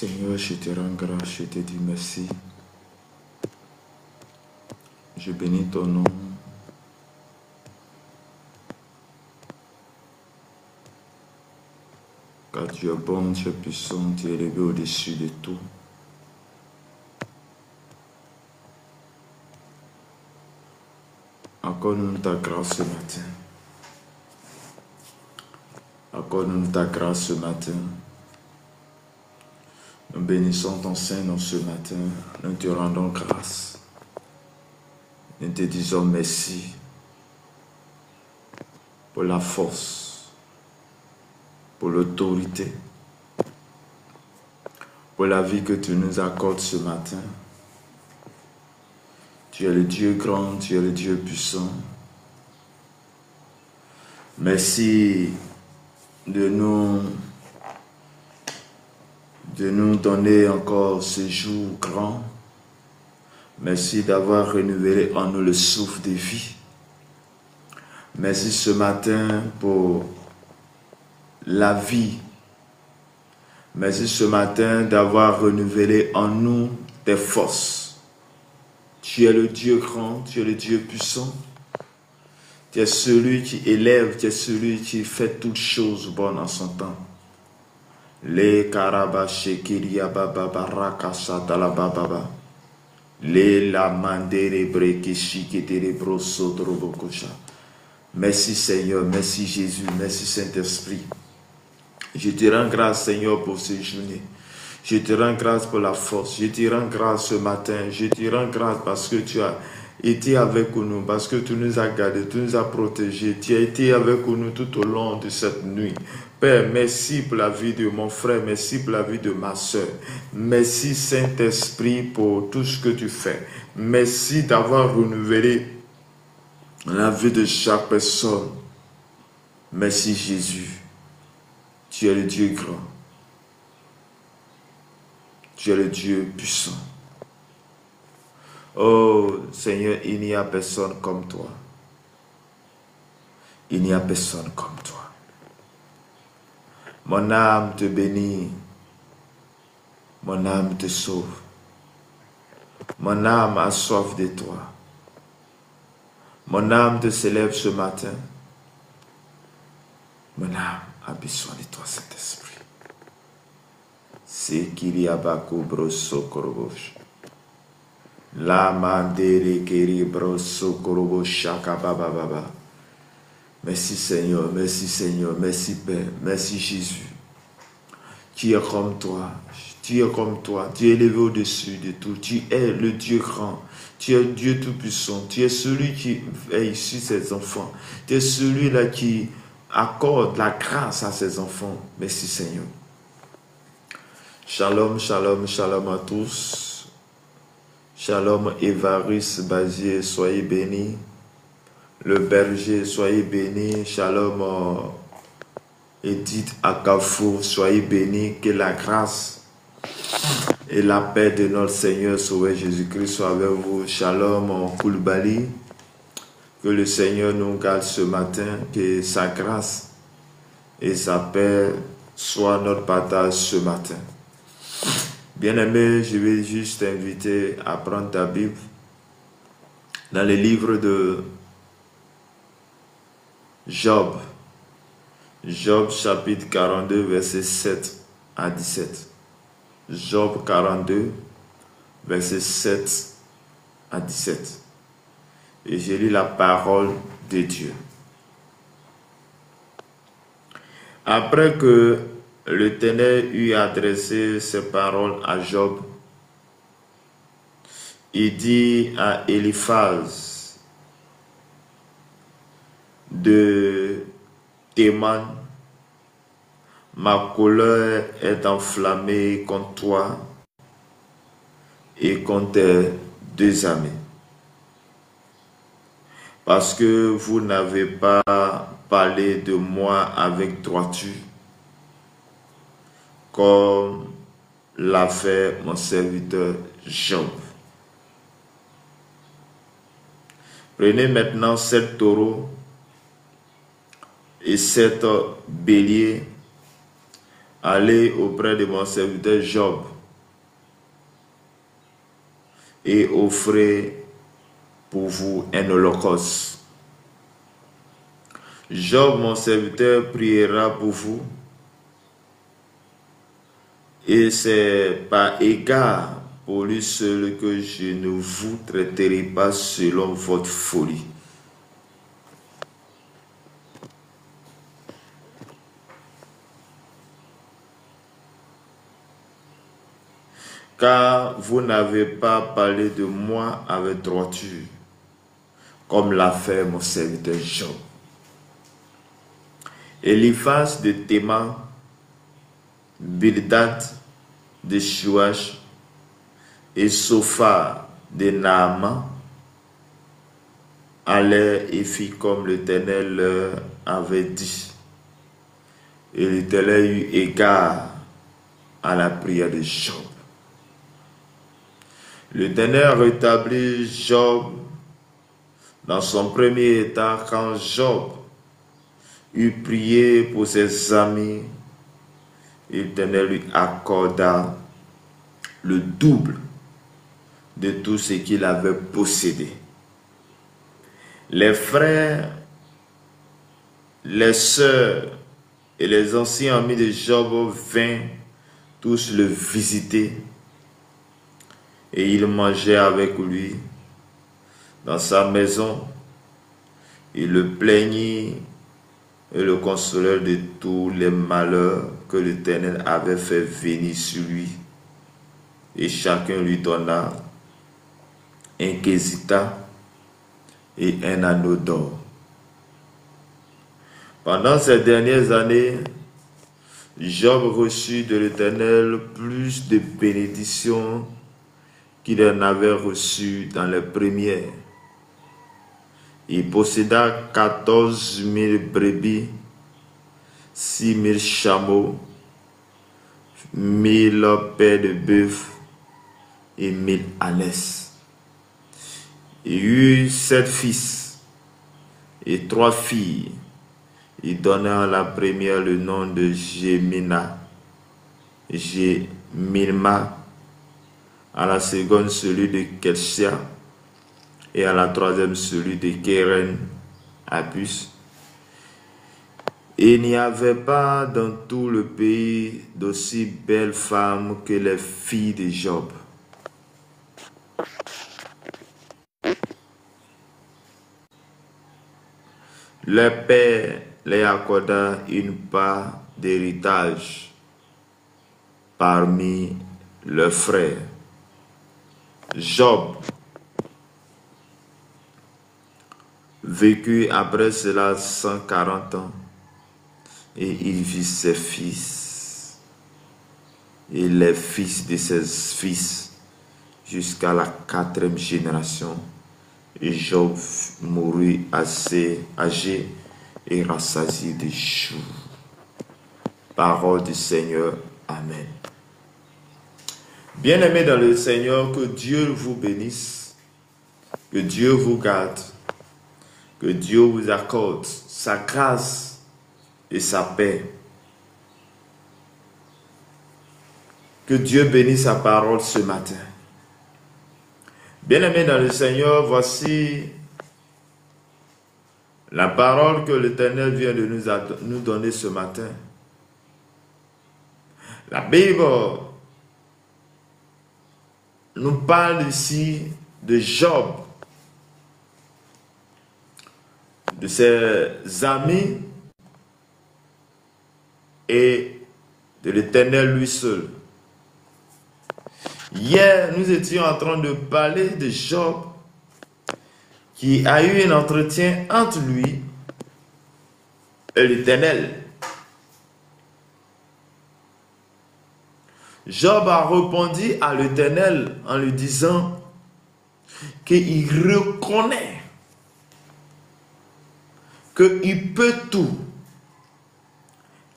Seigneur, je te rends grâce, je te dis merci. Je bénis ton nom. Car tu es bon, tu es puissant, tu es élevé au-dessus de tout. Accorde-nous ta grâce ce matin. Accorde-nous ta grâce ce matin. Nous bénissons ton Saint-Nom ce matin. Nous te rendons grâce. Nous te disons merci pour la force, pour l'autorité, pour la vie que tu nous accordes ce matin. Tu es le Dieu grand, tu es le Dieu puissant. Merci de nous donner encore ce jour grand. Merci d'avoir renouvelé en nous le souffle de vie. Merci ce matin pour la vie. Merci ce matin d'avoir renouvelé en nous tes forces. Tu es le Dieu grand, tu es le Dieu puissant. Tu es celui qui élève, tu es celui qui fait toutes choses bonnes en son temps. Les karabachekiria baba baraka satala baba. Les lamandere brekishiketere brosodrobokosha. Merci Seigneur, merci Jésus, merci Saint-Esprit. Je te rends grâce Seigneur pour ces journées. Je te rends grâce pour la force. Je te rends grâce ce matin. Je te rends grâce parce que tu as été avec nous, parce que tu nous as gardés, tu nous as protégés. Tu as été avec nous tout au long de cette nuit. Père, merci pour la vie de mon frère. Merci pour la vie de ma soeur. Merci Saint-Esprit pour tout ce que tu fais. Merci d'avoir renouvelé la vie de chaque personne. Merci Jésus. Tu es le Dieu grand. Tu es le Dieu puissant. Oh Seigneur, il n'y a personne comme toi. Il n'y a personne comme toi. Mon âme te bénit. Mon âme te sauve. Mon âme a soif de toi. Mon âme te s'élève ce matin. Mon âme a besoin de toi, Saint-Esprit. C'est qu'il y a beaucoup brosso korobosh. La mandere keri brosso korobosh shaka baba baba. Merci Seigneur, merci Seigneur, merci Père, merci Jésus. Tu es comme toi, tu es comme toi, tu es élevé au-dessus de tout, tu es le Dieu grand, tu es le Dieu tout-puissant, tu es celui qui est issu de ses enfants, tu es celui-là qui accorde la grâce à ses enfants. Merci Seigneur. Shalom, shalom, shalom à tous. Shalom Évariste Bazier, soyez bénis. Le berger, soyez bénis. Shalom Edith Akafour, soyez bénis. Que la grâce et la paix de notre Seigneur Sauveur Jésus-Christ soient avec vous. Shalom Koulibaly. Que le Seigneur nous garde ce matin. Que sa grâce et sa paix soient notre partage ce matin. Bien-aimé, je vais juste t'inviter à prendre ta Bible dans le livre de Job. Job chapitre 42, versets 7 à 17. Job 42, versets 7 à 17. Et je lis la parole de Dieu. Après que l'Éternel eut adressé ses paroles à Job, il dit à Eliphaz de Théman, ma colère est enflammée contre toi et contre tes deux amis, parce que vous n'avez pas parlé de moi avec droiture, comme l'a fait mon serviteur Job. Prenez maintenant 7 taureaux et 7 béliers, allez auprès de mon serviteur Job et offrez pour vous un holocauste. Job, mon serviteur, priera pour vous, et c'est par égard pour lui seul que je ne vous traiterai pas selon votre folie. Car vous n'avez pas parlé de moi avec droiture, comme l'a fait mon serviteur Job. Eliphaz de Théman, Bildad de Shuach et Sophar de Naaman allèrent et fit comme l'Éternel leur avait dit. Et l'Éternel eut égard à la prière de Job. L'Éternel rétablit Job dans son premier état quand Job eut prié pour ses amis. L'Éternel lui accorda le double de tout ce qu'il avait possédé. Les frères, les sœurs et les anciens amis de Job vinrent tous le visiter et ils mangeaient avec lui dans sa maison. Il le plaignit et le consolèrent de tous les malheurs que l'Éternel avait fait venir sur lui. Et chacun lui donna un quesita et un anneau d'or. Pendant ces dernières années, Job reçut de l'Éternel plus de bénédictions qu'il en avait reçues dans les premières. Il posséda 14 000 brebis, 6 000 chameaux, 1 000 paires de bœufs et 1 000 ânesses. Il eut 7 fils et 3 filles. Il donna à la première le nom de Jemima, à la seconde celui de Ketsia, et à la troisième celui de Keren Abus. Et il n'y avait pas dans tout le pays d'aussi belles femmes que les filles de Job. Leur père les accorda une part d'héritage parmi leurs frères. Job vécut après cela 140 ans et il vit ses fils et les fils de ses fils jusqu'à la 4e génération. Et Job mourut assez âgé et rassasié de jours. Parole du Seigneur. Amen. Bien-aimés dans le Seigneur, que Dieu vous bénisse, que Dieu vous garde, que Dieu vous accorde sa grâce et sa paix. Que Dieu bénisse sa parole ce matin. Bien-aimés dans le Seigneur, voici la parole que l'Éternel vient de nous donner ce matin. La Bible nous parle ici de Job, de ses amis et de l'Éternel lui seul. Hier, nous étions en train de parler de Job qui a eu un entretien entre lui et l'Éternel. Job a répondu à l'Éternel en lui disant qu'il reconnaît qu'il peut tout.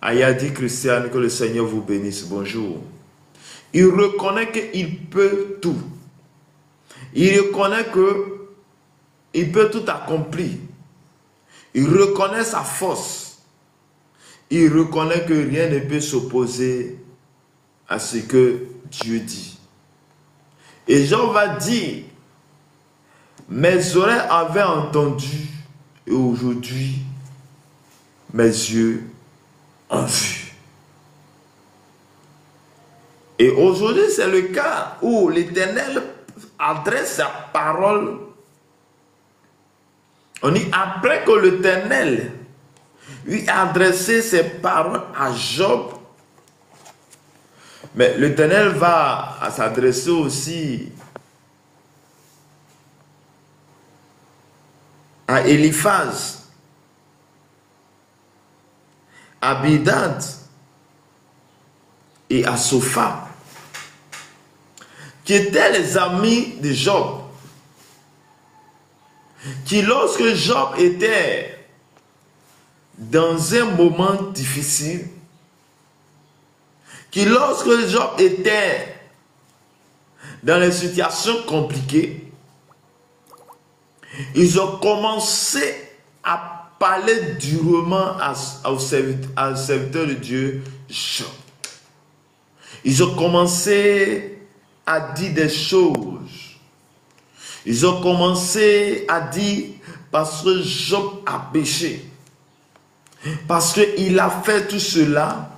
Aya dit Christiane, que le Seigneur vous bénisse. Bonjour. Il reconnaît qu'il peut tout. Il reconnaît qu'il peut tout accomplir. Il reconnaît sa force. il reconnaît que rien ne peut s'opposer à ce que Dieu dit. Et Job va dire, mes oreilles avaient entendu et aujourd'hui, mes yeux ont vu. Et aujourd'hui, c'est le cas où l'Éternel adresse sa parole. On dit, après que l'Éternel lui a adressé ses paroles à Job, mais l'Éternel va s'adresser aussi à Eliphaz, à Bildad et à Sopha, qui étaient les amis de Job, qui lorsque Job était dans un moment difficile, qui lorsque Job était dans les situations compliquées, ils ont commencé à parler durement au serviteur de Dieu, Job. Ils ont commencé à dire des choses. Ils ont commencé à dire parce que Job a péché. Parce qu'il a fait tout cela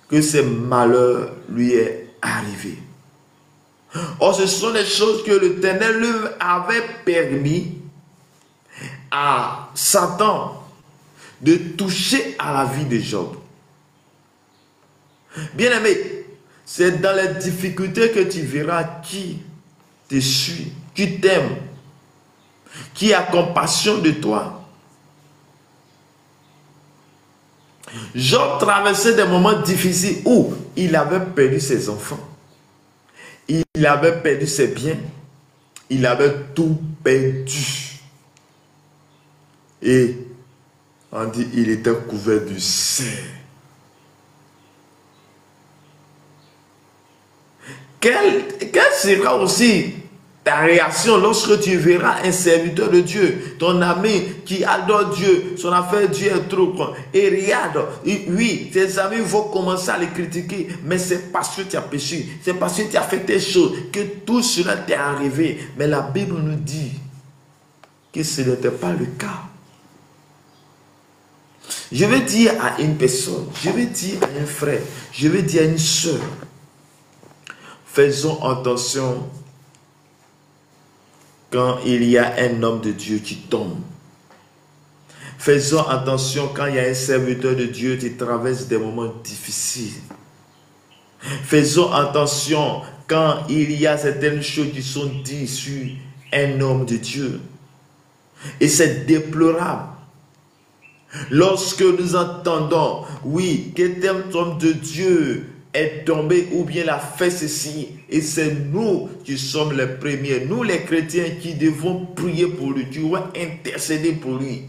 que ce malheur lui est arrivé. Or, ce sont des choses que l'Éternel lui avait permis à Satan de toucher à la vie de Job. Bien-aimé, c'est dans les difficultés que tu verras qui te suit, qui t'aime, qui a compassion de toi. Job traversait des moments difficiles où il avait perdu ses enfants. Il avait perdu ses biens. Il avait tout perdu. Et on dit il était couvert du sang. Quelle sera aussi ta réaction lorsque tu verras un serviteur de Dieu, ton ami qui adore Dieu, son affaire Dieu est trop grand. Et regarde, oui, tes amis vont commencer à les critiquer, mais c'est parce que tu as péché, c'est parce que tu as fait tes choses que tout cela t'est arrivé. Mais la Bible nous dit que ce n'était pas le cas. Je vais dire à une personne, je vais dire à un frère, je vais dire à une soeur, faisons attention quand il y a un homme de Dieu qui tombe. Faisons attention quand il y a un serviteur de Dieu qui traverse des moments difficiles. Faisons attention quand il y a certaines choses qui sont dites sur un homme de Dieu. Et c'est déplorable. Lorsque nous entendons, oui, qu'un homme de Dieu est tombé ou bien a fait ceci, et c'est nous qui sommes les premiers, nous les chrétiens qui devons prier pour lui, qui devons intercéder pour lui.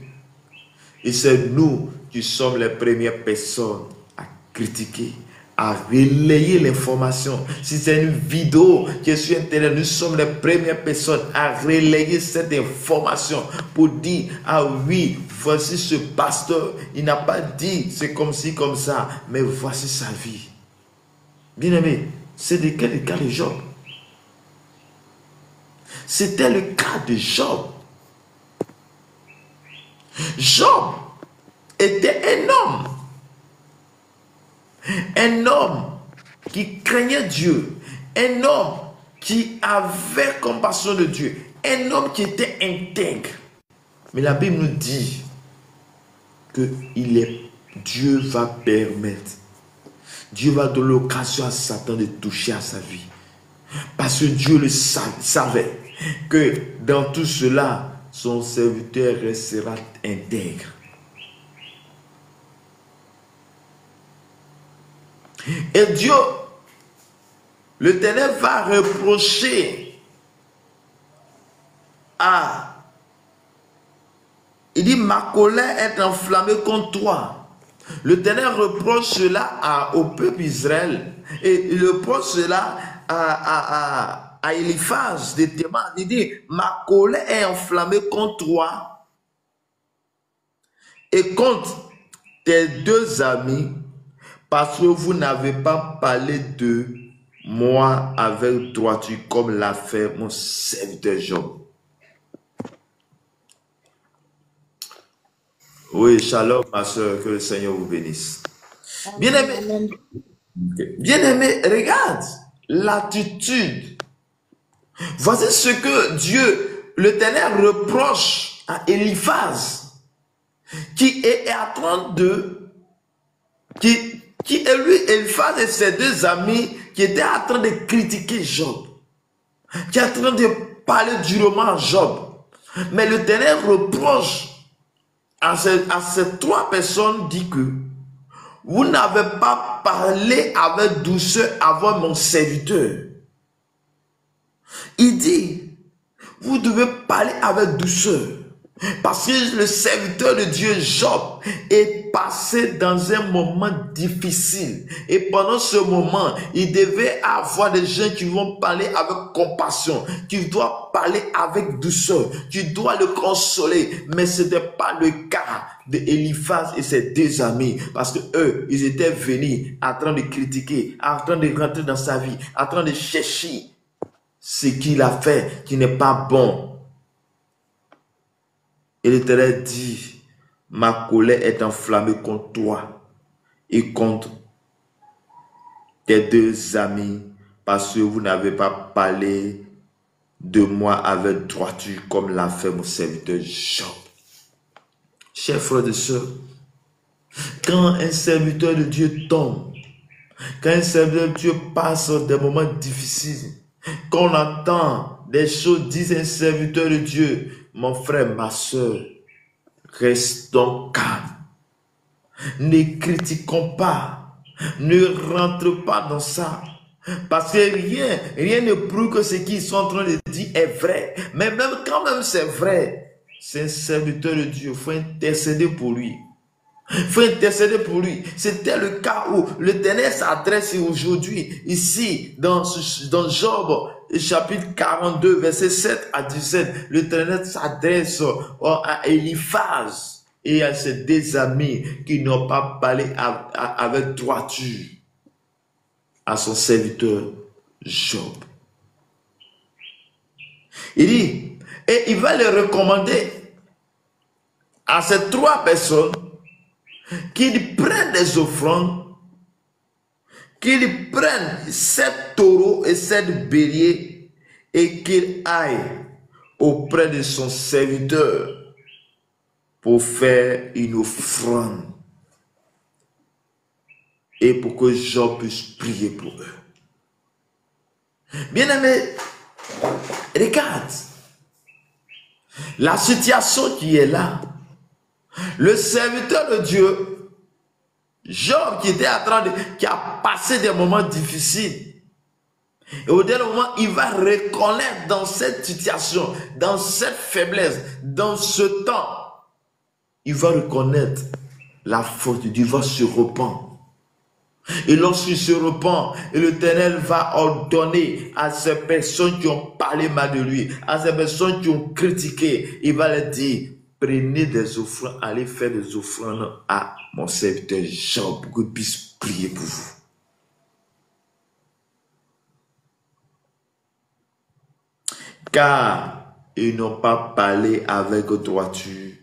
Et c'est nous qui sommes les premières personnes à critiquer, à relayer l'information. Si c'est une vidéo qui est sur Internet, nous sommes les premières personnes à relayer cette information pour dire, ah oui, voici ce pasteur, il n'a pas dit c'est comme ci, comme ça, mais voici sa vie. Bien-aimé, c'est le cas de Job. C'était le cas de Job. Job était un homme qui craignait Dieu, un homme qui avait compassion de Dieu, un homme qui était intègre. Mais la Bible nous dit que Dieu va permettre, Dieu va donner l'occasion à Satan de toucher à sa vie. Parce que Dieu le savait que dans tout cela, son serviteur restera intègre. Et Dieu, l'Éternel va reprocher il dit, ma colère est enflammée contre toi. L'Éternel reproche cela au peuple Israël. Et il reproche cela à Eliphaz de Théman. Il dit, ma colère est enflammée contre toi et contre tes deux amis, parce que vous n'avez pas parlé de moi avec droiture comme l'a fait mon serviteur Job. Oui, shalom, ma soeur, que le Seigneur vous bénisse. Bien-aimé, bien-aimé, regarde l'attitude. Voici ce que Dieu, l'Éternel, reproche à Eliphaz, qui est en train de, qui est lui, Eliphaz et ses deux amis, qui étaient en train de critiquer Job, qui est en train de parler durement à Job. Mais l'Éternel reproche à ces trois personnes, dit que vous n'avez pas parlé avec douceur avant mon serviteur. Il dit, vous devez parler avec douceur. Parce que le serviteur de Dieu, Job, est passé dans un moment difficile. Et pendant ce moment, il devait avoir des gens qui vont parler avec compassion. Tu dois parler avec douceur. Tu dois le consoler. Mais ce n'était pas le cas d'Eliphaz et ses deux amis. Parce que eux, ils étaient venus en train de critiquer, en train de rentrer dans sa vie, en train de chercher ce qu'il a fait qui n'est pas bon. Et l'Éternel dit, ma colère est enflammée contre toi et contre tes deux amis parce que vous n'avez pas parlé de moi avec droiture comme l'a fait mon serviteur Job. Chers frères et sœurs, quand un serviteur de Dieu tombe, quand un serviteur de Dieu passe des moments difficiles, quand on entend des choses, disent un serviteur de Dieu, mon frère, ma soeur, restons calmes. Ne critiquons pas. Ne rentre pas dans ça. Parce que rien ne prouve que ce qu'ils sont en train de dire est vrai. Mais même quand même c'est vrai, c'est un serviteur de Dieu. Il faut intercéder pour lui. Il faut intercéder pour lui. C'était le cas où l'Éternel s'adresse aujourd'hui, ici, dans Job, chapitre 42, verset 7 à 17. L'Éternel s'adresse à Eliphaz et à ses deux amis qui n'ont pas parlé avec droiture à son serviteur Job. Il dit, et il va le recommander à ces trois personnes qu'ils prennent des offrandes, qu'ils prennent 7 taureaux et 7 béliers et qu'ils aillent auprès de son serviteur pour faire une offrande et pour que Job puisse prier pour eux. Bien-aimé, regarde la situation qui est là. Le serviteur de Dieu, Job, qui a passé des moments difficiles. Et au dernier moment, il va reconnaître dans cette situation, dans cette faiblesse, dans ce temps, il va reconnaître la faute de Dieu, il va se repentir. Et lorsqu'il se repent, l'Éternel va ordonner à ces personnes qui ont parlé mal de lui, à ces personnes qui ont critiqué, il va leur dire, prenez des offrandes, allez faire des offrandes à mon serviteur Job pour qu'il puisse prier pour vous. Car ils n'ont pas parlé avec droiture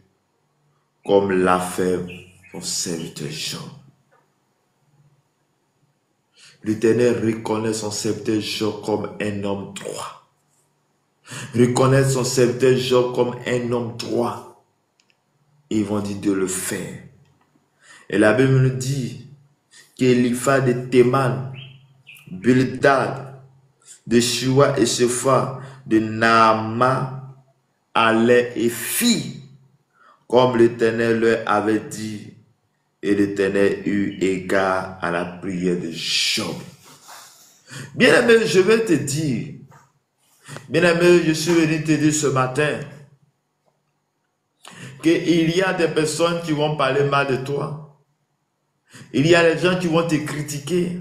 comme l'a fait mon serviteur Job. L'Éternel reconnaît son serviteur Job comme un homme droit. Reconnaît son serviteur Job comme un homme droit. Ils vont dire de le faire. Et la Bible nous dit qu'Eliphaz de Théman, Bildad, de Shua et Shepha, de Naama, allaient et fit comme l'Éternel leur avait dit. Et l'Éternel eut égard à la prière de Job. Bien-aimé, je vais te dire, bien-aimé, je suis venu te dire ce matin qu'il y a des personnes qui vont parler mal de toi. Il y a des gens qui vont te critiquer.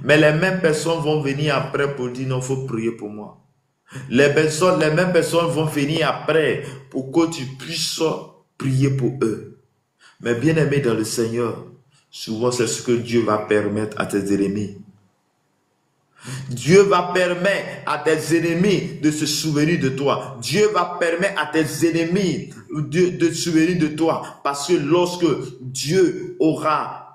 Mais les mêmes personnes vont venir après pour dire non, il faut prier pour moi. Les mêmes personnes vont venir après pour que tu puisses prier pour eux. Mais bien aimé dans le Seigneur, souvent c'est ce que Dieu va permettre à tes ennemis. Dieu va permettre à tes ennemis de se souvenir de toi. Dieu va permettre à tes ennemis de se souvenir de toi. Parce que lorsque Dieu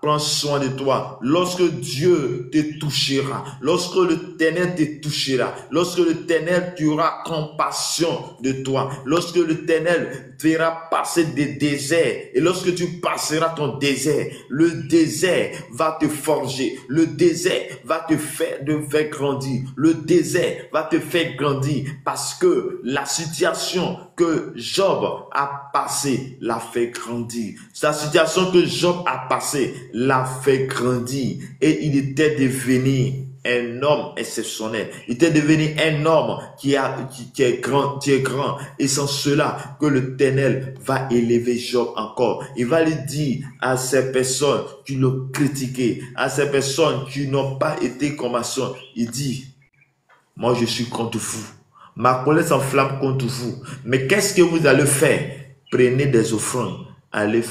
prend soin de toi, lorsque Dieu te touchera, lorsque l'Éternel te touchera, lorsque l'Éternel aura compassion de toi, lorsque l'Éternel fera passer des déserts, et lorsque tu passeras ton désert, le désert va te forger, le désert va te faire grandir, le désert va te faire grandir, parce que la situation que Job a passée l'a fait grandir. La situation que Job a passée l'a fait grandir, et il était devenu un homme exceptionnel. Il était devenu un homme qui est grand, et sans cela que l'Éternel va élever Job encore. Il va lui dire à ces personnes qui l'ont critiqué, à ces personnes qui n'ont pas été comme ça, il dit, moi je suis contre vous. Ma colère s'enflamme contre vous. Mais qu'est-ce que vous allez faire? Prenez des offrandes, allez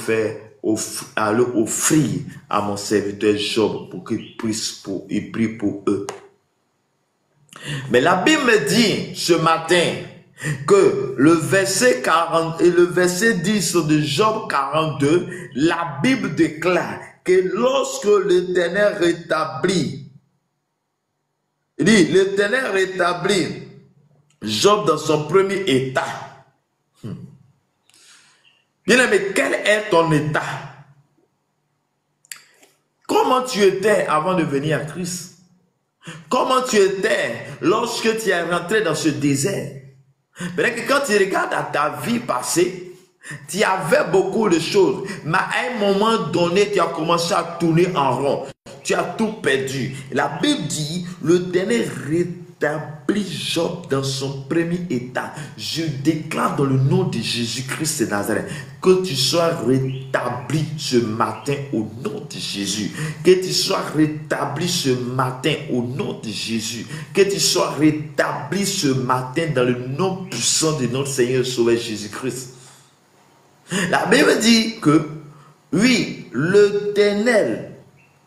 offrir à mon serviteur Job pour qu'il prie pour eux. Mais la Bible me dit ce matin que le verset 40 et le verset 10 de Job 42, la Bible déclare que lorsque l'Éternel rétablit, il dit, l'Éternel rétablit Job dans son premier état. Bien aimé, quel est ton état? Comment tu étais avant de venir à Christ? Comment tu étais lorsque tu es rentré dans ce désert? Peut-être que quand tu regardes à ta vie passée, tu avais beaucoup de choses, mais à un moment donné, tu as commencé à tourner en rond. Tu as tout perdu. La Bible dit, le dernier rétablit Job dans son premier état. Je déclare dans le nom de Jésus-Christ de Nazareth que tu sois rétabli ce matin au nom de Jésus. Que tu sois rétabli ce matin au nom de Jésus. Que tu sois rétabli ce matin dans le nom puissant de notre Seigneur Sauveur Jésus-Christ. La Bible dit que, oui, l'Éternel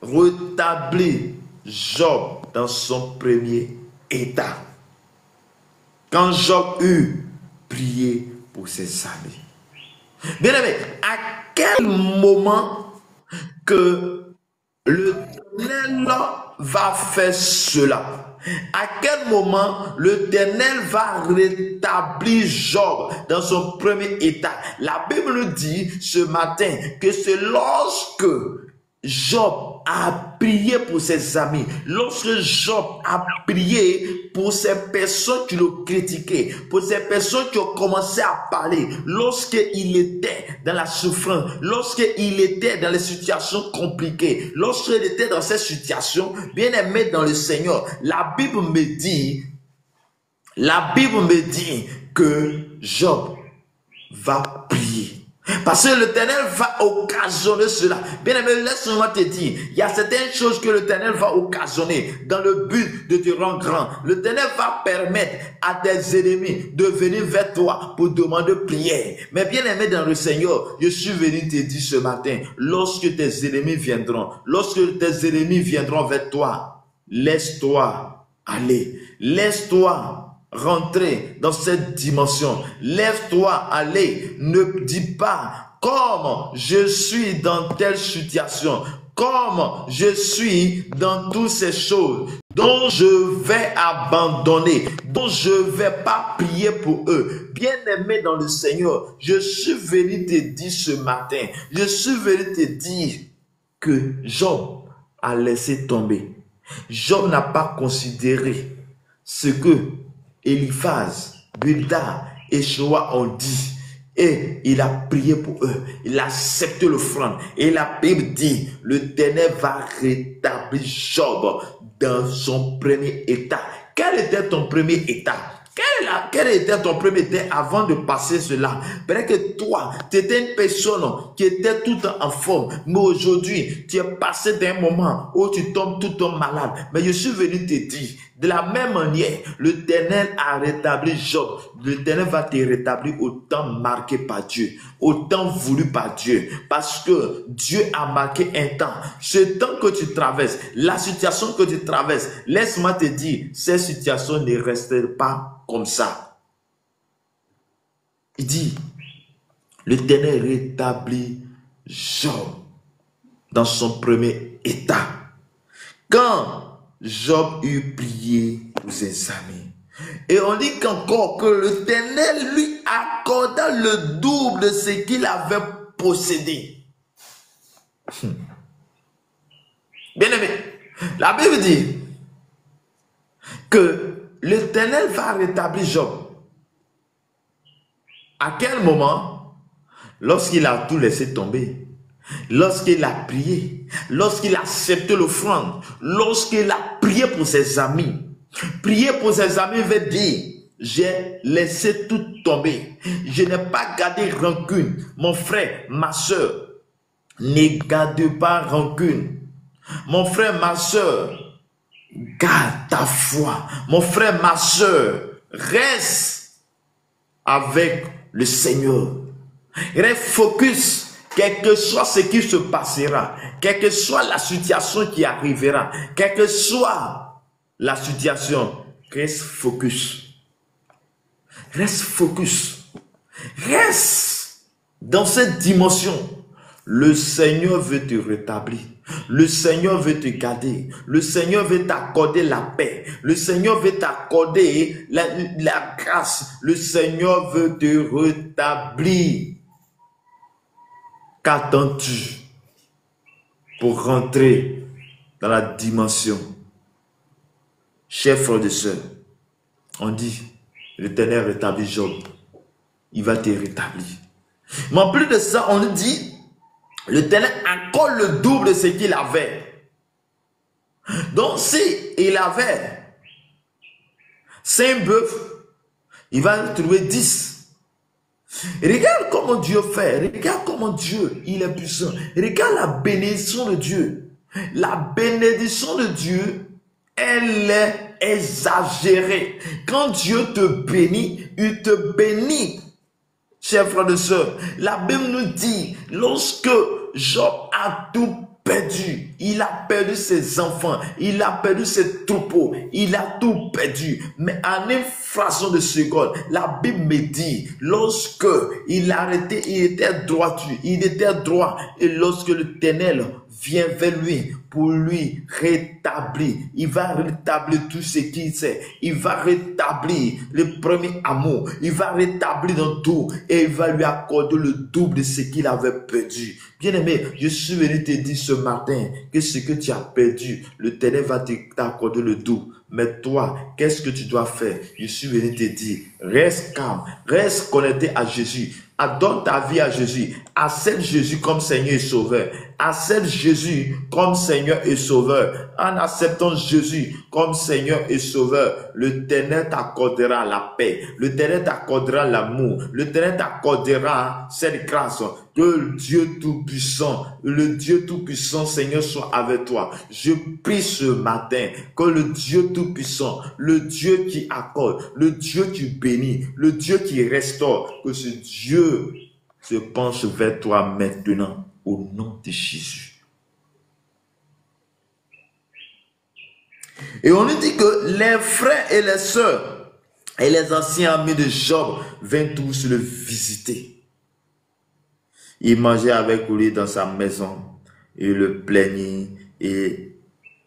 rétablit Job dans son premier état. Quand Job eut prié pour ses amis. Bien aimé, à quel moment que l'Éternel va faire cela? À quel moment l'Éternel va rétablir Job dans son premier état? La Bible nous dit ce matin que c'est lorsque Job a prié pour ses amis, lorsque Job a prié pour ces personnes qui l'ont critiqué, pour ces personnes qui ont commencé à parler, lorsqu'il était dans la souffrance, lorsqu'il était dans les situations compliquées, lorsqu'il était dans ces situations, bien aimé dans le Seigneur, la Bible me dit que Job va prier. Parce que l'Éternel va occasionner cela. Bien aimé, laisse-moi te dire, il y a certaines choses que l'Éternel va occasionner dans le but de te rendre grand. L'Éternel va permettre à tes ennemis de venir vers toi pour demander prière. Mais bien aimé dans le Seigneur, je suis venu te dire ce matin, lorsque tes ennemis viendront vers toi, laisse-toi aller, laisse-toi rentrer dans cette dimension. Lève-toi, allez. Ne dis pas comme je suis dans telle situation, comme je suis dans toutes ces choses dont je vais abandonner, dont je ne vais pas prier pour eux. Bien-aimé dans le Seigneur, je suis venu te dire ce matin, je suis venu te dire que Job a laissé tomber. Job n'a pas considéré ce que Eliphaz, Bildad et Shoa ont dit, et il a prié pour eux, il a accepté l'offrande, et la Bible dit, l'Éternel va rétablir Job dans son premier état. Quel était ton premier état? Quel était ton premier état avant de passer cela? Peut-être que toi, tu étais une personne qui était tout en forme, mais aujourd'hui, tu es passé d'un moment où tu tombes tout malade. Mais je suis venu te dire, De la même manière, l'Éternel a rétabli Job. L'Éternel va te rétablir au temps marqué par Dieu, au temps voulu par Dieu. Parce que Dieu a marqué un temps. Ce temps que tu traverses, la situation que tu traverses, laisse-moi te dire, ces situations ne resteront pas comme ça. Il dit, l'Éternel rétablit Job dans son premier état. Quand Job eut prié pour ses amis, et on dit qu'encore que l'Éternel lui accorda le double de ce qu'il avait possédé. Bien aimé, la Bible dit que l'Éternel va rétablir Job. À quel moment? Lorsqu'il a tout laissé tomber, lorsqu'il a prié, lorsqu'il a accepté l'offrande, lorsqu'il a prié pour ses amis. Prier pour ses amis veut dire, j'ai laissé tout tomber. Je n'ai pas gardé rancune. Mon frère, ma soeur, ne garde pas rancune. Mon frère, ma soeur, garde ta foi. Mon frère, ma soeur, reste avec le Seigneur. Reste focus. Quel que soit ce qui se passera, quelle que soit la situation qui arrivera, quelle que soit la situation, reste focus. Reste focus. Reste dans cette dimension. Le Seigneur veut te rétablir. Le Seigneur veut te garder. Le Seigneur veut t'accorder la paix. Le Seigneur veut t'accorder la grâce. Le Seigneur veut te rétablir. Qu'attends-tu pour rentrer dans la dimension? Chers frères et sœurs, on dit, l'Éternel rétablit Job. Il va te rétablir. Mais en plus de ça, on nous dit, l'Éternel accorde le double de ce qu'il avait. Donc si il avait 5 bœufs, il va trouver 10. Regarde comment Dieu fait. Regarde comment Dieu, il est puissant. Regarde la bénédiction de Dieu. La bénédiction de Dieu, elle est exagérée. Quand Dieu te bénit, il te bénit. Chers frères et sœurs, la Bible nous dit, lorsque Job a tout perdu, il a perdu ses enfants, il a perdu ses troupeaux, il a tout perdu. Mais en une fraction de seconde, la Bible me dit, lorsque il a arrêté, il était droit, et lorsque l'Éternel vient vers lui pour lui rétablir, il va rétablir tout ce qu'il sait, il va rétablir le premier amour, il va rétablir dans tout et il va lui accorder le double de ce qu'il avait perdu. Bien aimé, je suis venu te dire ce matin que ce que tu as perdu, l'Éternel va t'accorder le double. Mais toi, qu'est-ce que tu dois faire? Je suis venu te dire, reste calme, reste connecté à Jésus. Donne ta vie à Jésus. Accepte Jésus comme Seigneur et Sauveur. Accepte Jésus comme Seigneur et Sauveur. En acceptant Jésus comme Seigneur et Sauveur, l'Éternel t'accordera la paix. L'Éternel t'accordera l'amour. L'Éternel t'accordera cette grâce. Que le Dieu Tout-Puissant, le Dieu Tout-Puissant, Seigneur, soit avec toi. Je prie ce matin que le Dieu Tout-Puissant, le Dieu qui accorde, le Dieu qui bénit, le Dieu qui restaure, que ce Dieu se penche vers toi maintenant au nom de Jésus. Et on nous dit que les frères et les sœurs et les anciens amis de Job vinrent tous le visiter. Il mangeait avec lui dans sa maison. Il le plaignit et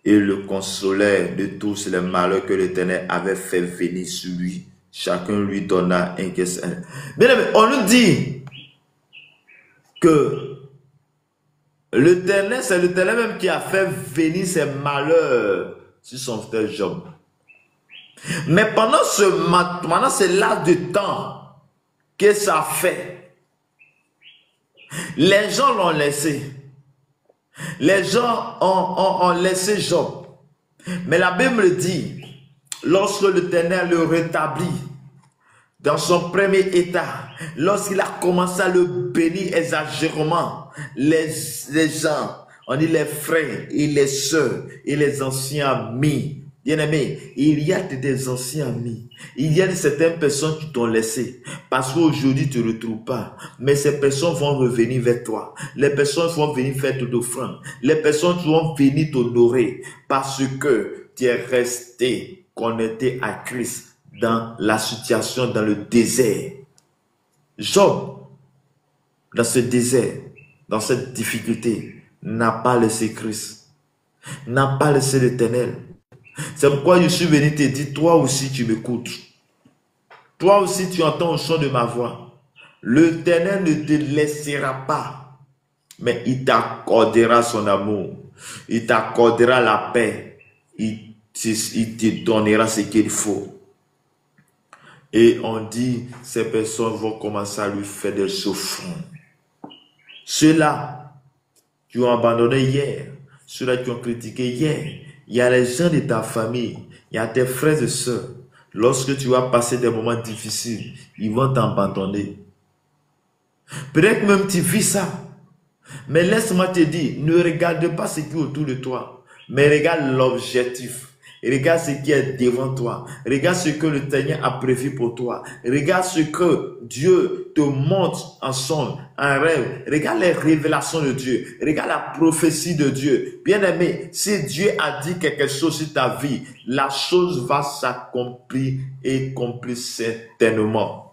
le consolait de tous les malheurs que l'Éternel avait fait venir sur lui. Chacun lui donna un question. Bien aimé, on nous dit que l'Éternel, c'est l'Éternel même qui a fait venir ses malheurs sur son frère Job. Mais pendant ce laps de temps que ça fait, les gens l'ont laissé. Les gens ont laissé Job. Mais la Bible dit, lorsque l'Éternel le rétablit dans son premier état, lorsqu'il a commencé à le bénir exagérément, les gens, on dit les frères et les sœurs et les anciens amis Bien-aimé, il y a des anciens amis. Il y a certaines personnes qui t'ont laissé. Parce qu'aujourd'hui, tu ne le retrouves pas. Mais ces personnes vont revenir vers toi. Les personnes vont venir faire toute offrande. Les personnes vont venir t'honorer. Parce que tu es resté connecté à Christ dans la situation, dans le désert. Job, dans ce désert, dans cette difficulté, n'a pas laissé Christ. N'a pas laissé l'Éternel. C'est pourquoi je suis venu te dire, toi aussi tu m'écoutes. Toi aussi tu entends le son de ma voix. L'Éternel ne te laissera pas, mais il t'accordera son amour. Il t'accordera la paix. Il te donnera ce qu'il faut. Et on dit, ces personnes vont commencer à lui faire des souffrances. Ceux-là qui ont abandonné hier, ceux-là qui ont critiqué hier, il y a les gens de ta famille, il y a tes frères et sœurs. Lorsque tu vas passer des moments difficiles, ils vont t'abandonner. Peut-être même tu vis ça. Mais laisse-moi te dire, ne regarde pas ce qui est autour de toi, mais regarde l'objectif. Regarde ce qui est devant toi. Regarde ce que le Seigneur a prévu pour toi. Regarde ce que Dieu te montre en songe, en rêve. Regarde les révélations de Dieu. Regarde la prophétie de Dieu. Bien-aimé, si Dieu a dit quelque chose sur ta vie, la chose va s'accomplir et accomplir certainement.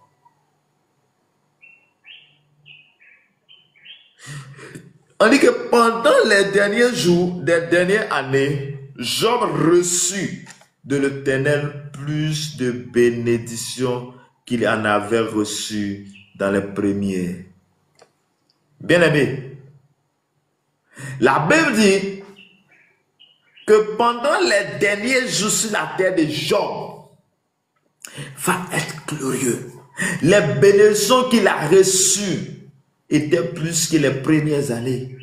On dit que pendant les derniers jours, des dernières années, Job reçut de l'Éternel plus de bénédictions qu'il en avait reçu dans les premiers. Bien-aimé, la Bible dit que pendant les derniers jours sur la terre de Job, va être glorieux. Les bénédictions qu'il a reçues étaient plus que les premières années.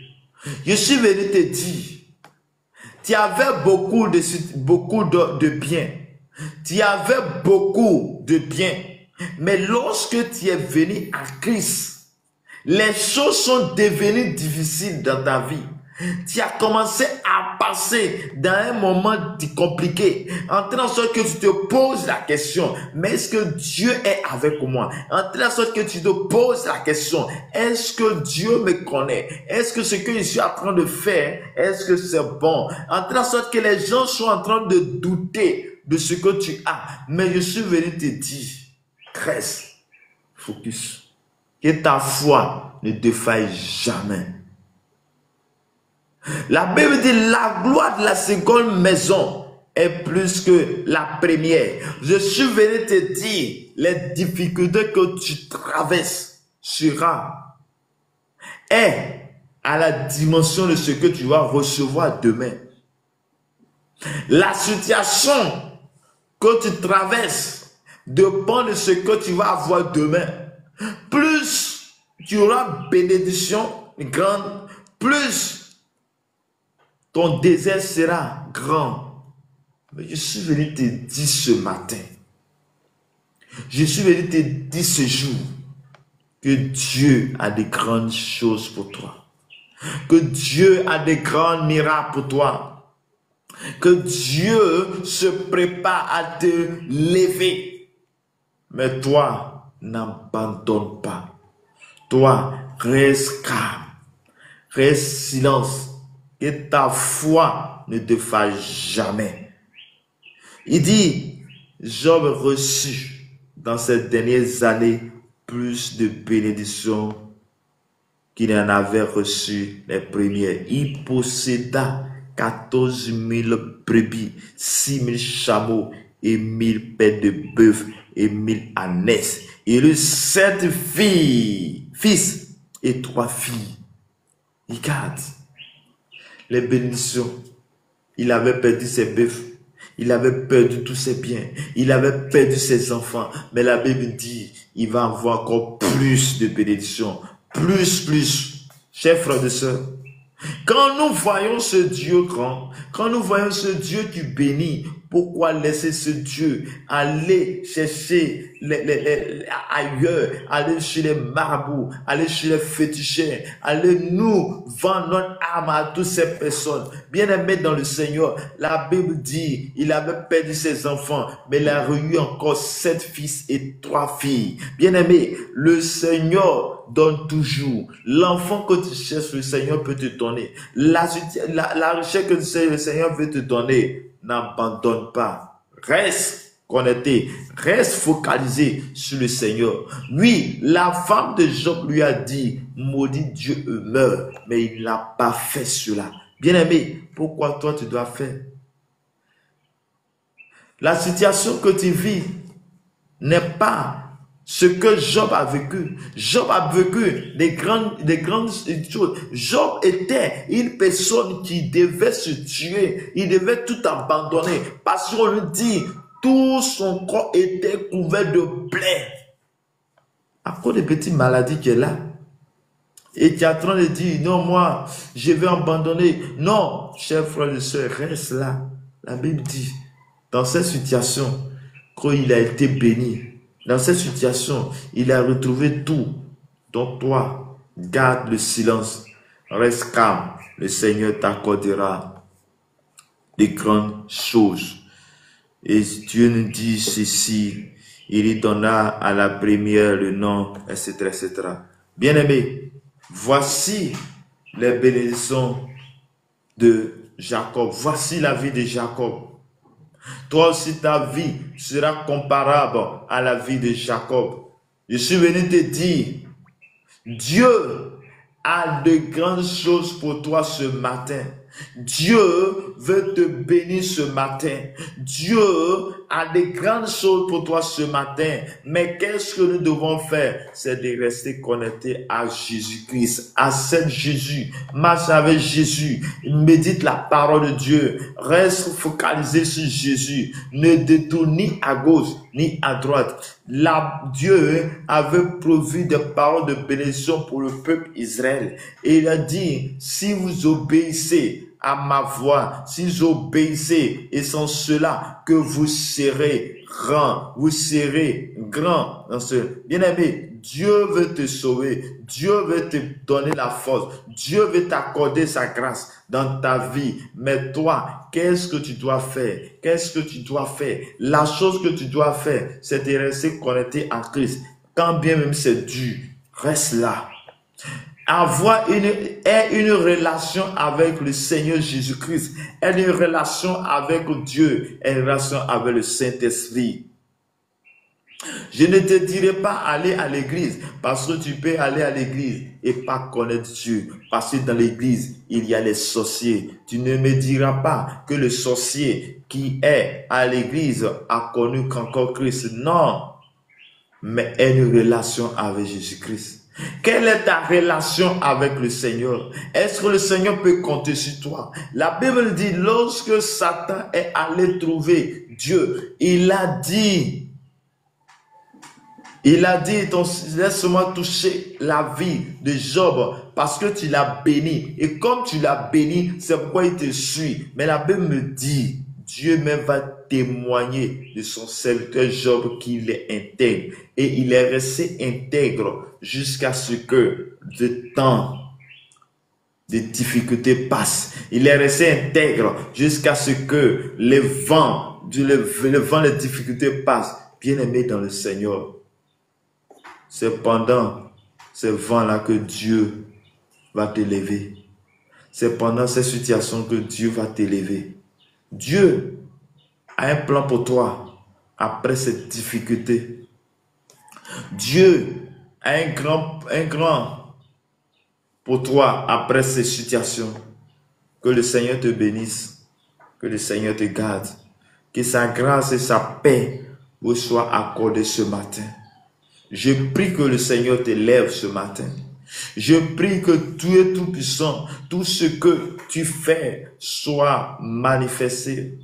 Je suis venu te dire, tu avais beaucoup de biens. Tu avais beaucoup de biens. Mais lorsque tu es venu à Christ, les choses sont devenues difficiles dans ta vie. Tu as commencé à passer dans un moment compliqué. En train de sorte que tu te poses la question, mais est-ce que Dieu est avec moi? En train de sorte que tu te poses la question, est-ce que Dieu me connaît? Est-ce que ce que je suis en train de faire, est-ce que c'est bon? En train de sorte que les gens sont en train de douter de ce que tu as. Mais je suis venu te dire, reste, focus. Que ta foi ne défaille jamais. La Bible dit la gloire de la seconde maison est plus que la première. Je suis venu te dire les difficultés que tu traverses est à la dimension de ce que tu vas recevoir demain. La situation que tu traverses dépend de ce que tu vas avoir demain. Plus tu auras bénédiction grande, plus ton désert sera grand. Mais je suis venu te dire ce matin, je suis venu te dire ce jour, que Dieu a de grandes choses pour toi. Que Dieu a de grands miracles pour toi. Que Dieu se prépare à te lever. Mais toi, n'abandonne pas. Toi, reste calme. Reste silence. Que ta foi ne te fasse jamais. Il dit, Job reçut dans ces dernières années plus de bénédictions qu'il en avait reçu les premières. Il posséda 14 000 brebis, 6 000 chameaux et 1000 paires de bœufs et 1000 ânesses. Il eut 7 fils et 3 filles. Regarde les bénédictions. Il avait perdu ses bœufs. Il avait perdu tous ses biens. Il avait perdu ses enfants. Mais la Bible dit, il va avoir encore plus de bénédictions. Plus. Chers frères et sœurs, quand nous voyons ce Dieu grand, quand nous voyons ce Dieu qui bénit, Pourquoi laisser ce Dieu aller chercher ailleurs, aller chez les marabouts, aller chez les féticheurs, aller nous vendre notre âme à toutes ces personnes? Bien-aimés dans le Seigneur, la Bible dit, il avait perdu ses enfants, mais il a eu encore 7 fils et 3 filles. Bien-aimés, le Seigneur donne toujours. L'enfant que tu cherches, le Seigneur peut te donner. La richesse que le Seigneur veut te donner, n'abandonne pas. Reste connecté, reste focalisé sur le Seigneur. Oui, la femme de Job lui a dit, maudit Dieu meurt, mais il n'a pas fait cela. Bien-aimé, pourquoi toi tu dois faire? La situation que tu vis n'est pas ce que Job a vécu. Job a vécu des grandes choses. Job était une personne qui devait se tuer. Il devait tout abandonner. Parce qu'on lui dit, tout son corps était couvert de plaies. À cause des petites maladies qu'il a. Et tu es en train de dire, non, moi, je vais abandonner. Non, chers frères et sœurs, reste là. La Bible dit, dans cette situation, qu'il a été béni. Dans cette situation, il a retrouvé tout. Donc toi, garde le silence. Reste calme. Le Seigneur t'accordera des grandes choses. Et Dieu nous dit ceci. Il y donna à la première le nom, etc., etc. Bien-aimés, voici les bénédictions de Jacob. Voici la vie de Jacob. Toi aussi, ta vie sera comparable à la vie de Jacob. Je suis venu te dire, Dieu a de grandes choses pour toi ce matin. Dieu veut te bénir ce matin. Dieu a de grandes choses pour toi ce matin. Mais qu'est-ce que nous devons faire? C'est de rester connectés à Jésus-Christ, à cet Jésus. Marche avec Jésus. Médite la parole de Dieu. Reste focalisé sur Jésus. Ne détourne ni à gauche ni à droite. Dieu avait prévu des paroles de bénédiction pour le peuple Israël. Et il a dit, si vous obéissez à ma voix, si vous obéissez, et sans cela que vous serez grand, vous serez grand. Bien-aimé, Dieu veut te sauver, Dieu veut te donner la force, Dieu veut t'accorder sa grâce dans ta vie. Mais toi, qu'est-ce que tu dois faire? Qu'est-ce que tu dois faire? La chose que tu dois faire, c'est de rester connecté à Christ. Quand bien même c'est dur, reste là. Avoir une relation avec le Seigneur Jésus-Christ, une relation avec Dieu, une relation avec le Saint-Esprit. Je ne te dirai pas aller à l'église, parce que tu peux aller à l'église et pas connaître Dieu. Parce que dans l'église, il y a les sorciers. Tu ne me diras pas que le sorcier qui est à l'église a connu qu'encore Christ. Non, mais une relation avec Jésus-Christ. Quelle est ta relation avec le Seigneur? Est-ce que le Seigneur peut compter sur toi? La Bible dit, lorsque Satan est allé trouver Dieu, il a dit, laisse-moi toucher la vie de Job parce que tu l'as béni. Et comme tu l'as béni, c'est pourquoi il te suit. Mais la Bible me dit, Dieu même va témoigner de son serviteur Job qu'il est intègre. Et il est resté intègre jusqu'à ce que le temps de difficultés passe. Il est resté intègre jusqu'à ce que les vents des difficultés passent. Bien-aimé dans le Seigneur, c'est pendant ces vents-là que Dieu va t'élever. C'est pendant ces situations que Dieu va t'élever. Dieu a un plan pour toi après cette difficulté. Dieu a un grand pour toi après ces situations. Que le Seigneur te bénisse, que le Seigneur te garde, que sa grâce et sa paix vous soient accordées ce matin. Je prie que le Seigneur t'élève ce matin. Je prie que Dieu Tout-Puissant, tout ce que tu fais soit manifesté.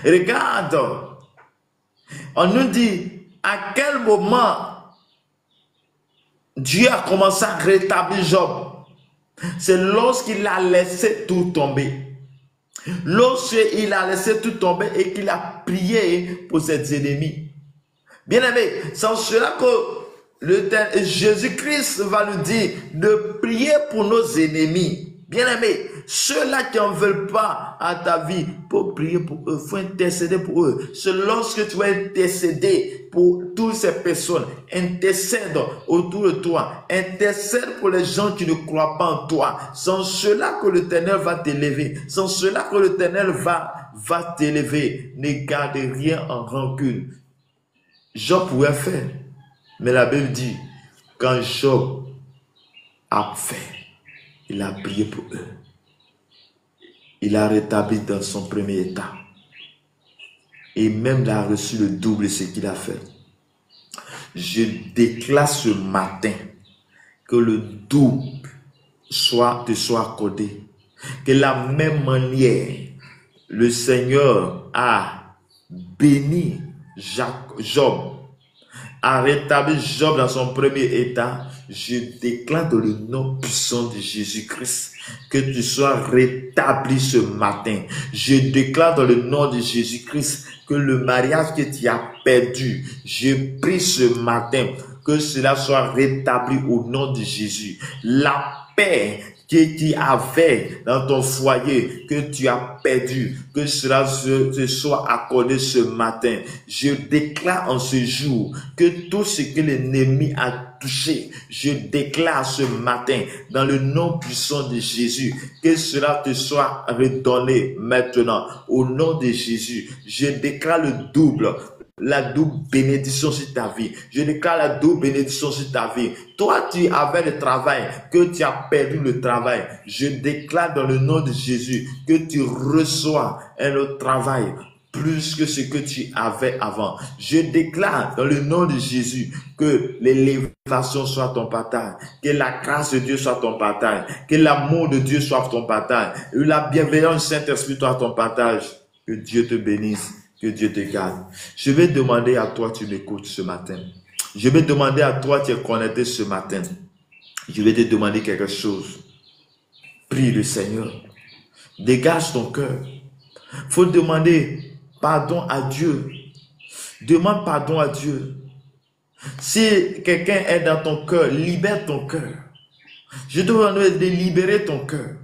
Regarde, on nous dit à quel moment Dieu a commencé à rétablir Job. C'est lorsqu'il a laissé tout tomber. Lorsqu'il a laissé tout tomber et qu'il a prié pour ses ennemis. Bien-aimé, c'est en cela que Jésus-Christ va nous dire de prier pour nos ennemis. Bien-aimé, ceux-là qui n'en veulent pas à ta vie, pour prier pour eux, il faut intercéder pour eux. C'est lorsque tu vas intercéder pour toutes ces personnes, intercède autour de toi, intercède pour les gens qui ne croient pas en toi. C'est en cela que l'Éternel va t'élever. C'est en cela que l'Éternel va t'élever. Ne garde rien en rancune. Job pouvait faire, mais la Bible dit, quand Job a fait, il a prié pour eux. Il a rétabli dans son premier état. Et même il a reçu le double de ce qu'il a fait. Je déclare ce matin que le double te soit accordé. Que de la même manière, le Seigneur a béni Job, a rétabli Job dans son premier état. Je déclare dans le nom puissant de Jésus-Christ que tu sois rétabli ce matin. Je déclare dans le nom de Jésus-Christ que le mariage que tu as perdu, je prie ce matin que cela soit rétabli au nom de Jésus. La paix que tu avais dans ton foyer, que tu as perdu, que cela te soit accordé ce matin. Je déclare en ce jour que tout ce que l'ennemi a touché, je déclare ce matin dans le nom puissant de Jésus, que cela te soit redonné maintenant au nom de Jésus. Je déclare le double. La double bénédiction sur ta vie. Je déclare la double bénédiction sur ta vie. Toi, tu avais le travail, que tu as perdu le travail. Je déclare dans le nom de Jésus que tu reçois un autre travail plus que ce que tu avais avant. Je déclare dans le nom de Jésus que l'élévation soit ton partage, que la grâce de Dieu soit ton partage, que l'amour de Dieu soit ton partage, que la bienveillance du Saint-Esprit soit ton partage. Que Dieu te bénisse. Que Dieu te garde. Je vais demander à toi, tu m'écoutes ce matin. Je vais demander à toi, tu es connecté ce matin. Je vais te demander quelque chose. Prie le Seigneur. Dégage ton cœur. Il faut demander pardon à Dieu. Demande pardon à Dieu. Si quelqu'un est dans ton cœur, libère ton cœur. Je te demande de libérer ton cœur.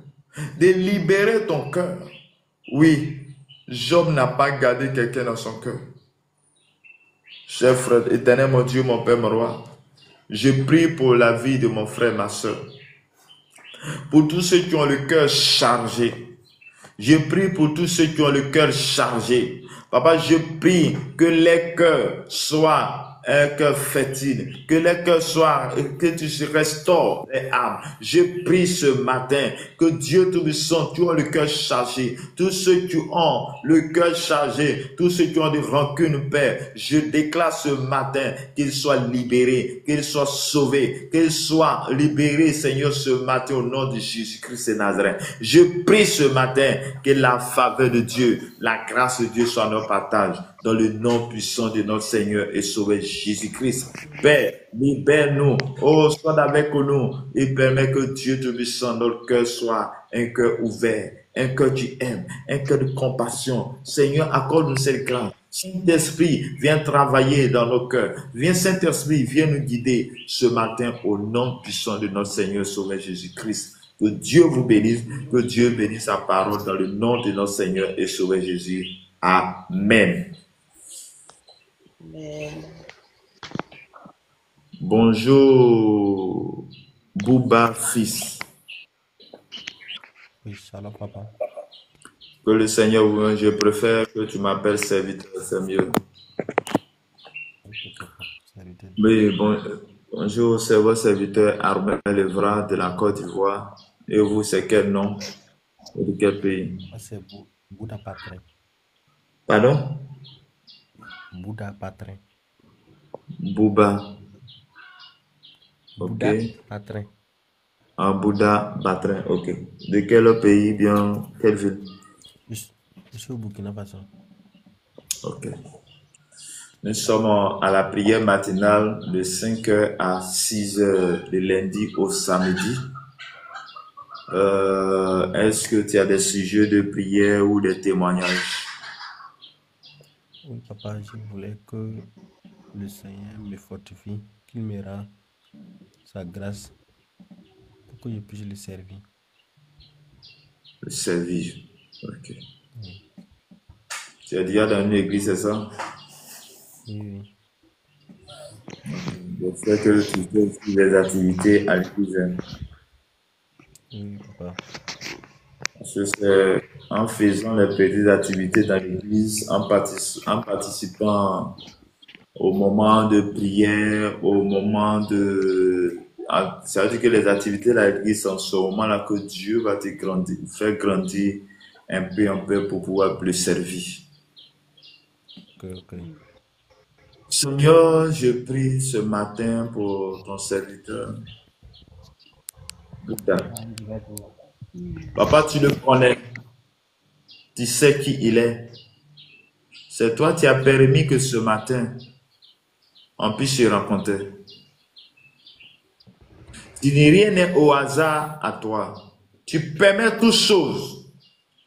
De libérer ton cœur. Oui. Job n'a pas gardé quelqu'un dans son cœur. Cher frère, éternel mon Dieu, mon Père, mon roi, je prie pour la vie de mon frère, ma soeur. Pour tous ceux qui ont le cœur chargé. Je prie pour tous ceux qui ont le cœur chargé. Papa, je prie que les cœurs soient un cœur fertile, que les cœurs soient, que tu restaures les âmes. Je prie ce matin que Dieu Tout-Puissant, tu as le cœur chargé, tous ceux qui ont le cœur chargé, tous ceux qui ont des rancunes, Père, je déclare ce matin qu'ils soient libérés, qu'ils soient sauvés, qu'ils soient libérés, Seigneur, ce matin au nom de Jésus-Christ de Nazareth. Je prie ce matin que la faveur de Dieu, la grâce de Dieu soit notre partage. Dans le nom puissant de notre Seigneur et Sauveur Jésus-Christ. Père, libère-nous. Oh, sois avec nous et permets que Dieu Tout-Puissant, notre cœur soit un cœur ouvert, un cœur qui aime, un cœur de compassion. Seigneur, accorde-nous cette grâce. Saint-Esprit, viens travailler dans nos cœurs. Viens, Saint-Esprit, viens nous guider ce matin au nom puissant de notre Seigneur et Sauveur Jésus-Christ. Que Dieu vous bénisse, que Dieu bénisse sa parole dans le nom de notre Seigneur et Sauveur Jésus. Amen. Amen. Bonjour, Bouba fils. Oui, shalom, papa. Que le Seigneur vous, je préfère que tu m'appelles serviteur, c'est mieux. Ok, papa. Serviteur. Oui, bonjour, c'est votre serviteur Armel Evra de la Côte d'Ivoire. Et vous, c'est quel nom et de quel pays? Moi, c'est Bouddha Patrin. Pardon? Bouddha Patrin. Bouba. Ok. Bouddha Patrin. Un Bouddha Batrin, ok. De quel pays, bien, quelle ville? Je suis au Burkina Faso. Ok. Nous sommes à la prière matinale de 5h à 6h, de lundi au samedi. Est-ce que tu as des sujets de prière ou des témoignages? Oui, papa, je voulais que le Seigneur me fortifie, qu'il me rende sa grâce pour que je puisse le servir. Le servir. Ok. Oui, Tu es déjà dans une église, c'est ça? oui, oui, J'espère que tu fais aussi des activités à l'église, hein. oui, papa. Parce que c'est en faisant les petites activités dans l'église, en participant au moment de prière, au moment de... Ça veut dire que les activités de l'église sont ce moment-là que Dieu va te grandir, faire grandir un peu pour pouvoir plus servir. Ok, ok. Seigneur, je prie ce matin pour ton serviteur. Bouddha. Papa, tu le connais, tu sais qui il est. C'est toi qui as permis que ce matin, on puisse se rencontrer. Tu n'es rien n'est au hasard à toi. Tu permets toutes choses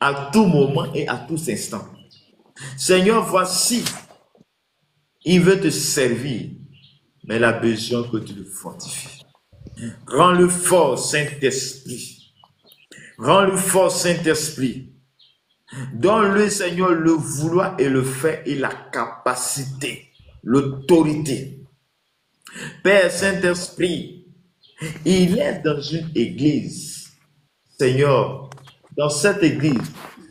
à tout moment et à tout instant. Seigneur, voici, il veut te servir, mais il a besoin que tu le fortifies. Rends-le fort, Saint-Esprit. Rends-le fort, Saint-Esprit. Donne-lui, Seigneur, le vouloir et le faire et la capacité, l'autorité. Père Saint-Esprit, il est dans une église. Seigneur, dans cette église,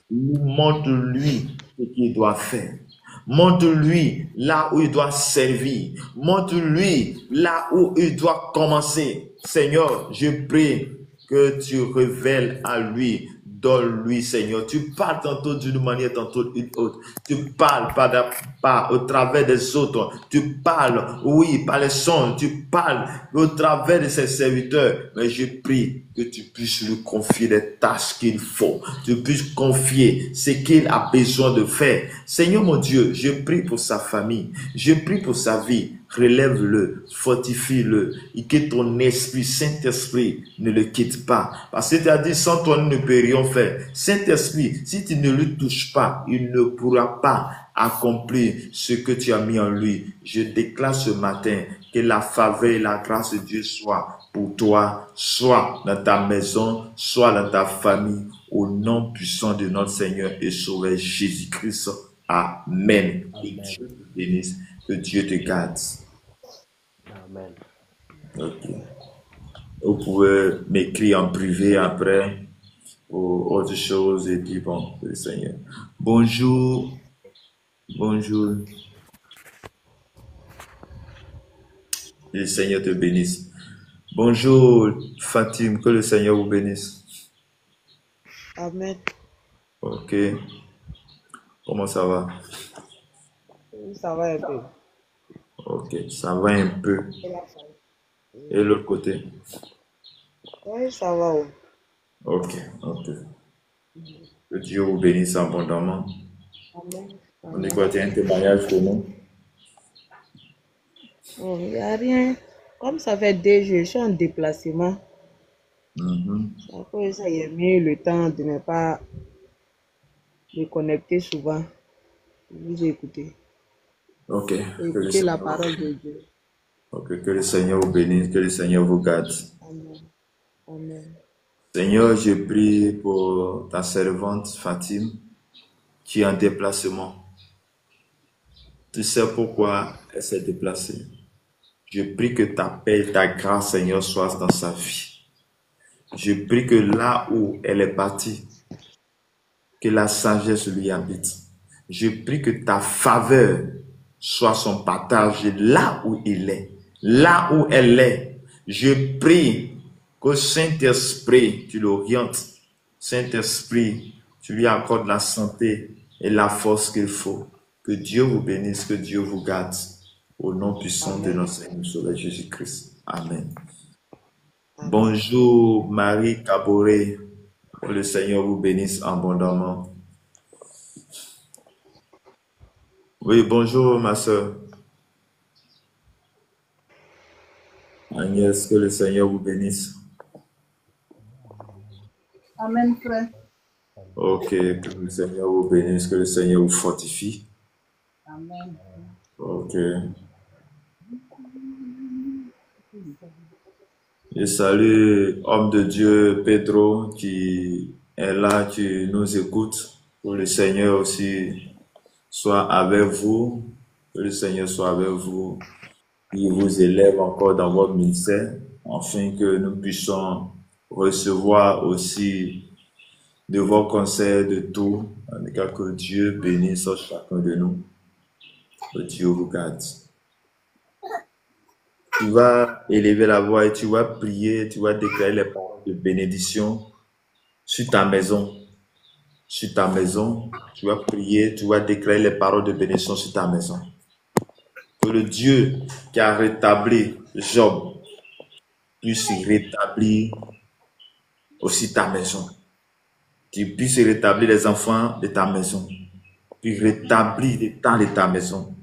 montre-lui ce qu'il doit faire. Montre-lui là où il doit servir. Montre-lui là où il doit commencer. Seigneur, je prie que tu révèles à lui. Donne-lui, Seigneur. Tu parles tantôt d'une manière, tantôt d'une autre. Tu parles au travers des autres. Tu parles, oui, par les sons. Tu parles au travers de ses serviteurs. Mais je prie que tu puisses lui confier les tâches qu'il faut. Tu puisses confier ce qu'il a besoin de faire. Seigneur mon Dieu, je prie pour sa famille. Je prie pour sa vie. Relève-le, fortifie-le, et que ton esprit, Saint-Esprit, ne le quitte pas. Parce que tu as dit, sans toi, nous ne peut rien faire. Saint-Esprit, si tu ne le touches pas, il ne pourra pas accomplir ce que tu as mis en lui. Je déclare ce matin que la faveur et la grâce de Dieu soient pour toi, soit dans ta maison, soit dans ta famille, au nom puissant de notre Seigneur et Sauveur Jésus-Christ. Amen. Que Amen. Dieu te bénisse, que Dieu te garde. Amen. Ok. Vous pouvez m'écrire en privé après ou autre chose et puis bon, le Seigneur. Bonjour, bonjour. Le Seigneur te bénisse. Bonjour Fatim, que le Seigneur vous bénisse. Amen. Ok. Comment ça va? Ça va un peu. Ok, ça va un peu. Et la famille? Et l'autre côté? Oui, ça va. Oh. Ok, ok. Que Dieu vous bénisse abondamment. Amen. On dit Amen. quoi, tu as un témoignage pour nous? Oh, il n'y a rien. Comme ça fait 2 jours, je suis en déplacement. Mhm. À cause de ça, j'ai mis le temps de ne pas me connecter souvent. Vous écoutez. Ok, que le Écoutez la Seigneur, parole de Dieu. ok, que le Seigneur vous bénisse, que le Seigneur vous garde. Amen. Amen. Seigneur, je prie pour ta servante Fatim qui est en déplacement. Tu sais pourquoi elle s'est déplacée. Je prie que ta paix et ta grâce, Seigneur, soient dans sa vie. Je prie que là où elle est partie, que la sagesse lui habite. Je prie que ta faveur soit son partage là où il est, là où elle est. Je prie que Saint-Esprit, tu l'orientes. Saint-Esprit, tu lui accordes la santé et la force qu'il faut. Que Dieu vous bénisse, que Dieu vous garde. Au nom puissant de Amen. notre Seigneur Sauveur Jésus-Christ. Amen. Amen. Bonjour Marie Caboret. Que le Seigneur vous bénisse abondamment. Oui, bonjour ma soeur. Agnès, que le Seigneur vous bénisse. Amen, frère. Ok, que le Seigneur vous bénisse, que le Seigneur vous fortifie. Amen. Ok. Je salue homme de Dieu Pedro qui est là, qui nous écoute. Que le Seigneur aussi soit avec vous. Que le Seigneur soit avec vous. Il vous élève encore dans votre ministère, afin que nous puissions recevoir aussi de vos conseils, de tout. En tout cas, que Dieu bénisse chacun de nous. Que Dieu vous garde. Tu vas élever la voix et tu vas prier, tu vas déclarer les paroles de bénédiction sur ta maison. Sur ta maison, tu vas prier, tu vas déclarer les paroles de bénédiction sur ta maison. Que le Dieu qui a rétabli Job puisse rétablir aussi ta maison. Qu'il puisse rétablir les enfants de ta maison. Puis rétablir les temps de ta maison.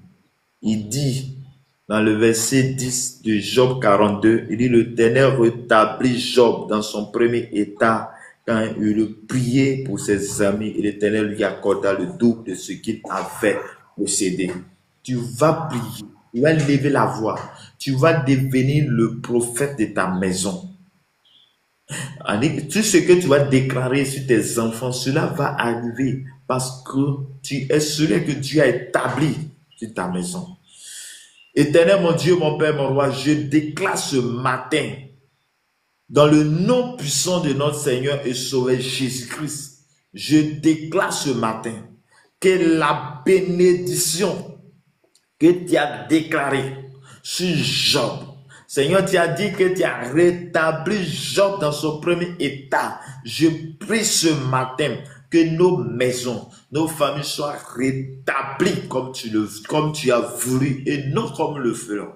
Il dit dans le verset 10 de Job 42, il dit l'Éternel rétablit Job dans son premier état quand il priait pour ses amis et l'Éternel lui accorda le double de ce qu'il avait possédé. Tu vas prier, tu vas lever la voix, tu vas devenir le prophète de ta maison. Tout ce que tu vas déclarer sur tes enfants, cela va arriver parce que tu es celui que Dieu a établi sur ta maison. Éternel, mon Dieu, mon Père, mon Roi, je déclare ce matin, dans le nom puissant de notre Seigneur et Sauveur Jésus-Christ, je déclare ce matin que la bénédiction que tu as déclarée sur Job, Seigneur, tu as dit que tu as rétabli Job dans son premier état. Je prie ce matin que nos maisons, nos familles soient rétablies comme tu as voulu et non comme le ferons.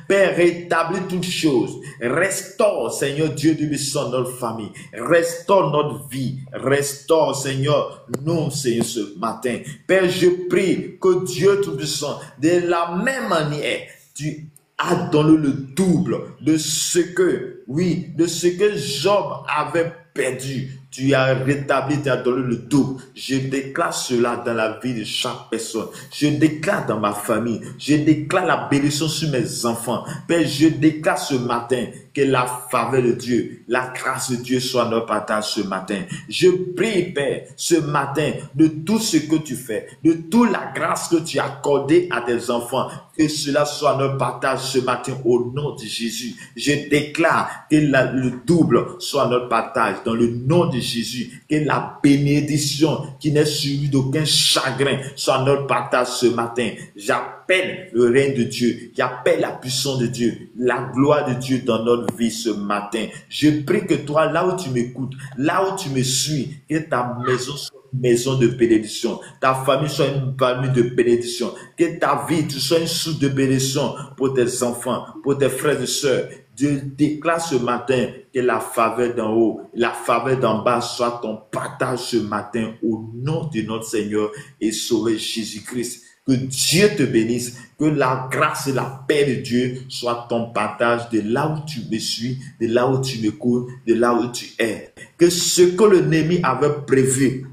Père, rétablis toutes choses. Restaure, Seigneur Dieu du puissant, notre famille. Restaure notre vie. Restaure, Seigneur, nous, Seigneur, ce matin. Père, je prie que Dieu tout-puissant, de la même manière, tu as donné le double de ce que, oui, de ce que Job avait perdu. Tu as rétabli, tu as donné le double. Je déclare cela dans la vie de chaque personne. Je déclare dans ma famille. Je déclare la bénédiction sur mes enfants. Père, je déclare ce matin que la faveur de Dieu, la grâce de Dieu soit notre partage ce matin. Je prie, Père, ce matin, de tout ce que tu fais, de toute la grâce que tu as accordée à tes enfants, que cela soit notre partage ce matin au nom de Jésus. Je déclare que le double soit notre partage dans le nom de Jésus. Que la bénédiction qui n'est suivie d'aucun chagrin soit notre partage ce matin. J'appelle le règne de Dieu, j'appelle la puissance de Dieu, la gloire de Dieu dans notre vie ce matin. Je prie que toi, là où tu m'écoutes, là où tu me suis, que ta maison soit une maison de bénédiction, ta famille soit une famille de bénédiction, que ta vie, tu sois une source de bénédiction pour tes enfants, pour tes frères et sœurs. Dieu déclare ce matin que la faveur d'en haut, la faveur d'en bas soit ton partage ce matin au nom de notre Seigneur et Sauveur Jésus-Christ. Que Dieu te bénisse, que la grâce et la paix de Dieu soient ton partage de là où tu me suis, de là où tu m'écoutes, de là où tu es. Que ce que l'ennemi avait prévu,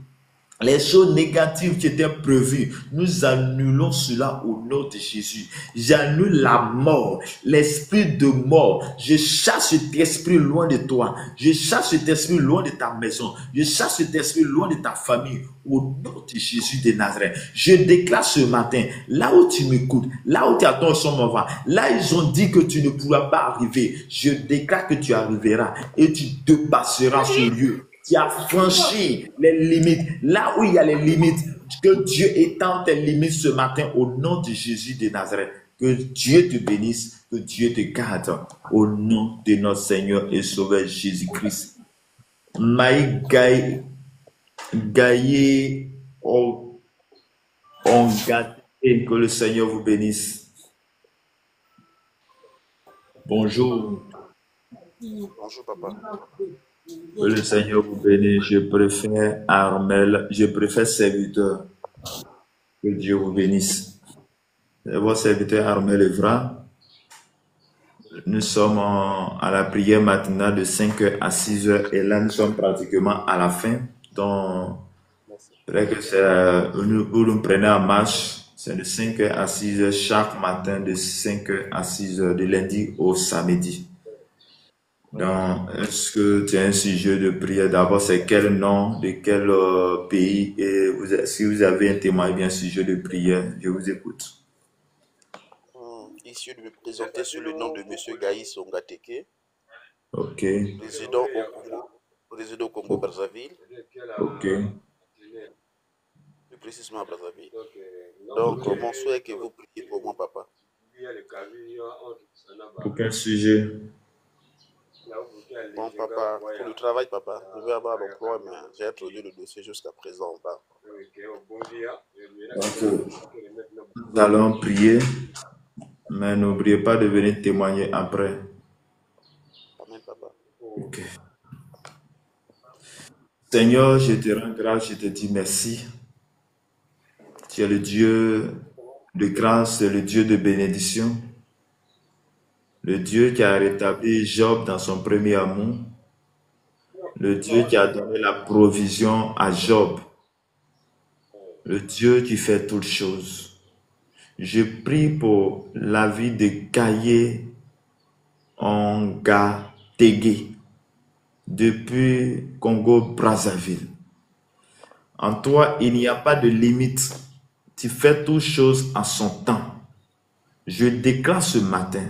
les choses négatives qui étaient prévues, nous annulons cela au nom de Jésus. J'annule la mort, l'esprit de mort. Je chasse cet esprit loin de toi. Je chasse cet esprit loin de ta maison. Je chasse cet esprit loin de ta famille. Au nom de Jésus de Nazareth. Je déclare ce matin, là où tu m'écoutes, là où tu attends son moment, là ils ont dit que tu ne pourras pas arriver. Je déclare que tu arriveras et tu te passeras ce lieu. Tu as franchi les limites. Là où il y a les limites, que Dieu étende tes limites ce matin au nom de Jésus de Nazareth. Que Dieu te bénisse, que Dieu te garde au nom de notre Seigneur et Sauveur Jésus-Christ. Maï Gaillé, on gâte et que le Seigneur vous bénisse. Bonjour. Bonjour, papa. Que le Seigneur vous bénisse. Je préfère Armel, je préfère serviteur. Que Dieu vous bénisse. C'est votre serviteur Armel Evra. Nous sommes à la prière matinale de 5h à 6h et là nous sommes pratiquement à la fin. Donc, peut-être que c'est où nous prenons en marche, c'est de 5h à 6h chaque matin, de 5h à 6h, de lundi au samedi. Donc, est-ce que tu as un sujet de prière? D'abord, c'est quel nom, de quel pays, et si vous avez un témoin, bien sujet de prière, je vous écoute. Ici, de me présenter sous le nom de M. Gaïs Ongateke, Ok, résident au Congo-Brazzaville, ok. plus précisément à Brazzaville. Donc, mon souhait est que vous priez pour moi, papa. Pour quel sujet? Bon, papa, pour le travail, papa, je vais avoir l'emploi, mais j'ai introduit le dossier jusqu'à présent. Donc, nous allons prier, mais n'oubliez pas de venir témoigner après. Amen, papa. Ok. Seigneur, je te rends grâce, je te dis merci. Tu es le Dieu de grâce, le Dieu de bénédiction, le Dieu qui a rétabli Job dans son premier amour, le Dieu qui a donné la provision à Job, le Dieu qui fait toutes choses. Je prie pour la vie de Gaye Ongateke depuis Congo-Brazzaville. En toi, il n'y a pas de limite. Tu fais toutes choses en son temps. Je déclare ce matin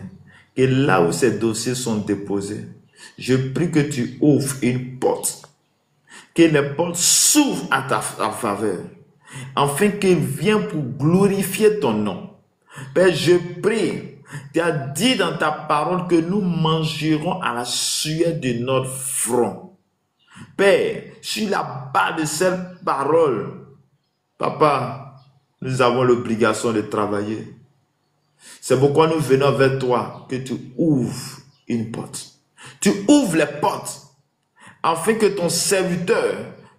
que là où ces dossiers sont déposés, je prie que tu ouvres une porte, que les portes s'ouvrent à ta faveur, afin qu'il vienne pour glorifier ton nom. Père, je prie, tu as dit dans ta parole que nous mangerons à la sueur de notre front. Père, sur la base de cette parole, papa, nous avons l'obligation de travailler. C'est pourquoi nous venons vers toi, que tu ouvres une porte. Tu ouvres les portes, afin que ton serviteur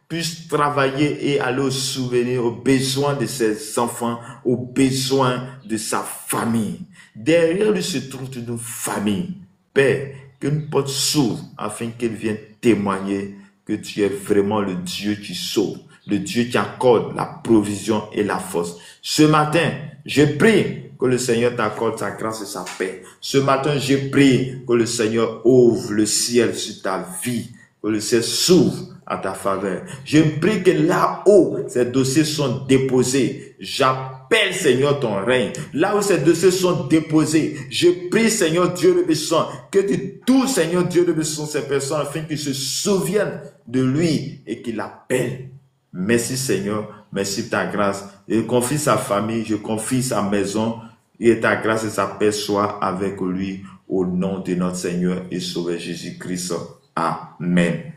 puisse travailler et aller au souvenir, aux besoins de ses enfants, aux besoins de sa famille. Derrière lui se trouve une famille. Père, qu'une porte s'ouvre afin qu'elle vienne témoigner que tu es vraiment le Dieu qui sauve, le Dieu qui accorde la provision et la force. Ce matin, je prie que le Seigneur t'accorde sa grâce et sa paix. Ce matin, je prie que le Seigneur ouvre le ciel sur ta vie, que le ciel s'ouvre à ta faveur. Je prie que là-haut, ces dossiers sont déposés. J'appelle, Seigneur, ton règne. Là où ces dossiers sont déposés, je prie, Seigneur Dieu de Besson, que tu touches, Seigneur Dieu de Besson, ces personnes, afin qu'ils se souviennent de lui et qu'ils l'appellent. Merci, Seigneur. Merci pour ta grâce. Je confie sa famille, je confie sa maison, et ta grâce et sa paix soient avec lui, au nom de notre Seigneur et Sauveur Jésus-Christ. Amen.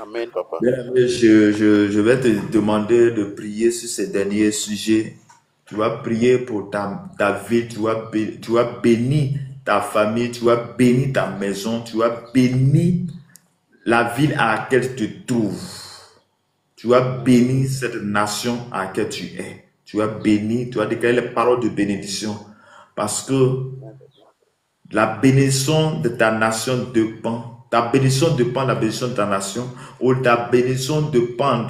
Amen, papa. Bien-aimé, je vais te demander de prier sur ces derniers sujets. Tu vas prier pour ta vie, tu vas bénir ta famille, tu vas bénir ta maison, tu vas bénir la ville à laquelle tu te trouves. Tu vas bénir cette nation à laquelle tu es. Tu vas bénir, tu vas déclarer les paroles de bénédiction. Parce que la bénédiction de ta nation dépend. Ta bénédiction dépend de la bénédiction de ta nation. Ou ta bénédiction dépend,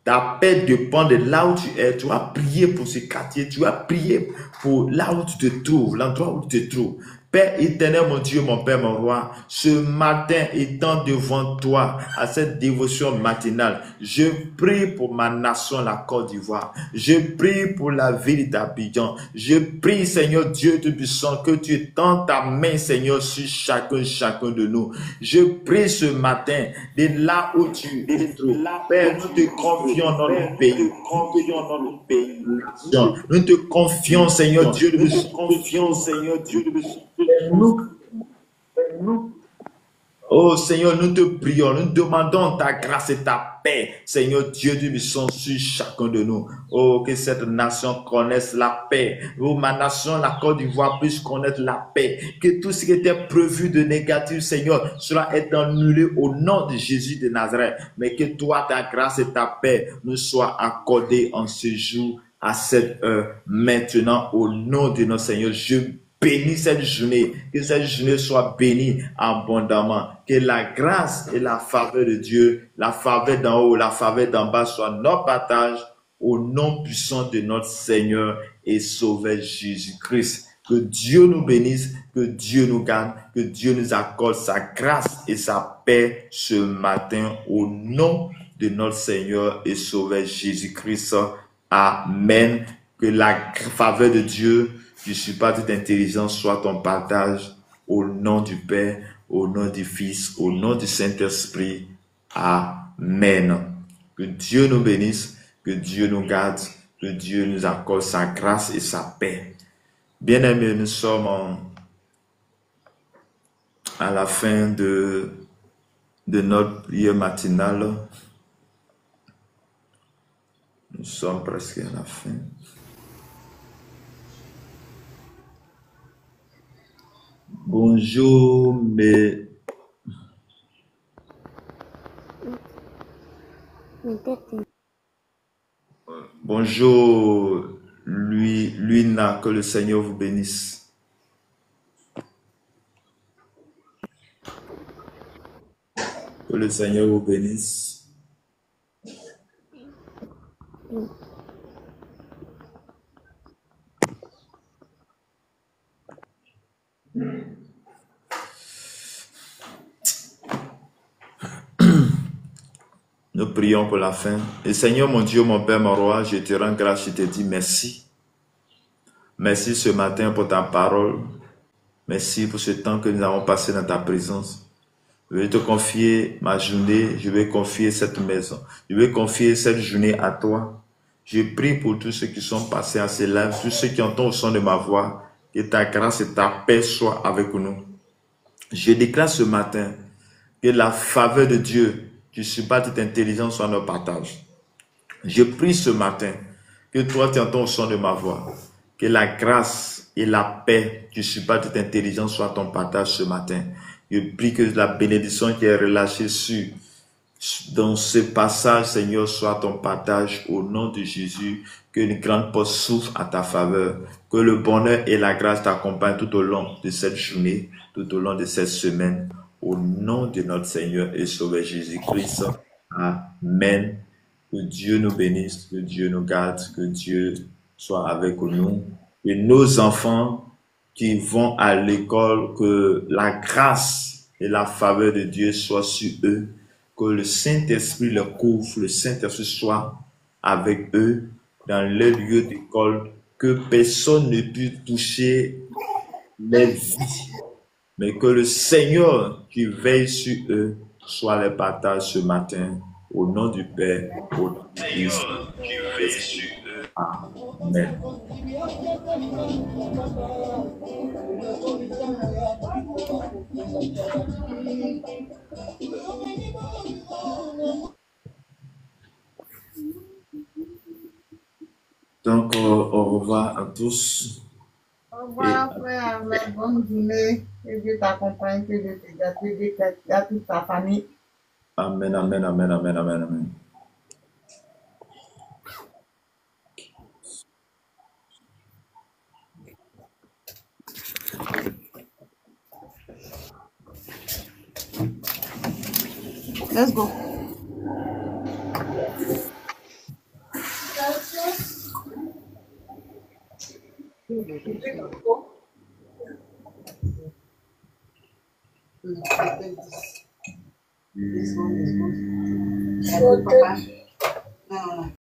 ta paix dépend de là où tu es. Tu vas prier pour ce quartier. Tu vas prier pour là où tu te trouves, l'endroit où tu te trouves. Père éternel, mon Dieu, mon Père, mon Roi, ce matin, étant devant toi à cette dévotion matinale, je prie pour ma nation, la Côte d'Ivoire. Je prie pour la ville d'Abidjan. Je prie, Seigneur Dieu Tout-Puissant, que tu étends ta main, Seigneur, sur chacun de nous. Je prie ce matin, de là où tu es, Père, nous te confions dans notre pays. Nous te confions, Seigneur Dieu Tout-Puissant. Oh Seigneur, nous te prions, nous demandons ta grâce et ta paix, Seigneur Dieu du Tout-Puissant, sur chacun de nous. Oh, que cette nation connaisse la paix. Oh, ma nation, la Côte d'Ivoire, puisse connaître la paix. Que tout ce qui était prévu de négatif, Seigneur, sera annulé au nom de Jésus de Nazareth. Mais que toi, ta grâce et ta paix nous soient accordées en ce jour, à cette heure, maintenant, au nom de notre Seigneur. Je bénis cette journée, que cette journée soit bénie abondamment, que la grâce et la faveur de Dieu, la faveur d'en haut, la faveur d'en bas soit notre partage au nom puissant de notre Seigneur et Sauveur Jésus-Christ. Que Dieu nous bénisse, que Dieu nous garde, que Dieu nous accorde sa grâce et sa paix ce matin au nom de notre Seigneur et Sauveur Jésus-Christ. Amen. Que la faveur de Dieu, qui supplie toute intelligence, soit ton partage au nom du Père, au nom du Fils, au nom du Saint-Esprit. Amen. Que Dieu nous bénisse, que Dieu nous garde, que Dieu nous accorde sa grâce et sa paix. Bien-aimés, nous sommes à la fin de notre prière matinale. Nous sommes presque à la fin. Bonjour, mais... Bonjour, Luina, que le Seigneur vous bénisse. Que le Seigneur vous bénisse. Nous prions pour la fin. Et Seigneur, mon Dieu, mon Père, mon roi, je te rends grâce, je te dis merci. Merci ce matin pour ta parole. Merci pour ce temps que nous avons passé dans ta présence. Je vais te confier ma journée, je vais confier cette maison. Je vais confier cette journée à toi. Je prie pour tous ceux qui sont passés à ces lives, tous ceux qui entendent au son de ma voix, que ta grâce et ta paix soient avec nous. Je déclare ce matin que la faveur de Dieu, qui supplie toute intelligence, soit notre partage. Je prie ce matin que toi tu entends au son de ma voix, que la grâce et la paix qui supplie toute intelligence soit ton partage ce matin. Je prie que la bénédiction qui est relâchée dans ce passage, Seigneur, soit ton partage au nom de Jésus. Que une grande porte s'ouvre à ta faveur. Que le bonheur et la grâce t'accompagnent tout au long de cette journée, tout au long de cette semaine. Au nom de notre Seigneur et Sauveur Jésus-Christ. Amen. Que Dieu nous bénisse, que Dieu nous garde, que Dieu soit avec nous. Et nos enfants qui vont à l'école, que la grâce et la faveur de Dieu soient sur eux. Que le Saint-Esprit les couvre, le Saint-Esprit soit avec eux dans les lieux d'école. Que personne ne puisse toucher les vies. Mais que le Seigneur qui veille sur eux soit les partage ce matin. Au nom du Père, au nom du Fils, qui veille sur eux. Amen. Donc, au revoir à tous. Au revoir, frère. Bonne journée. Que Dieu t'accompagne, que Dieu te garde, que Dieu te garde toute ta famille. Amen, amen, amen, amen, amen, amen. Let's go. This one.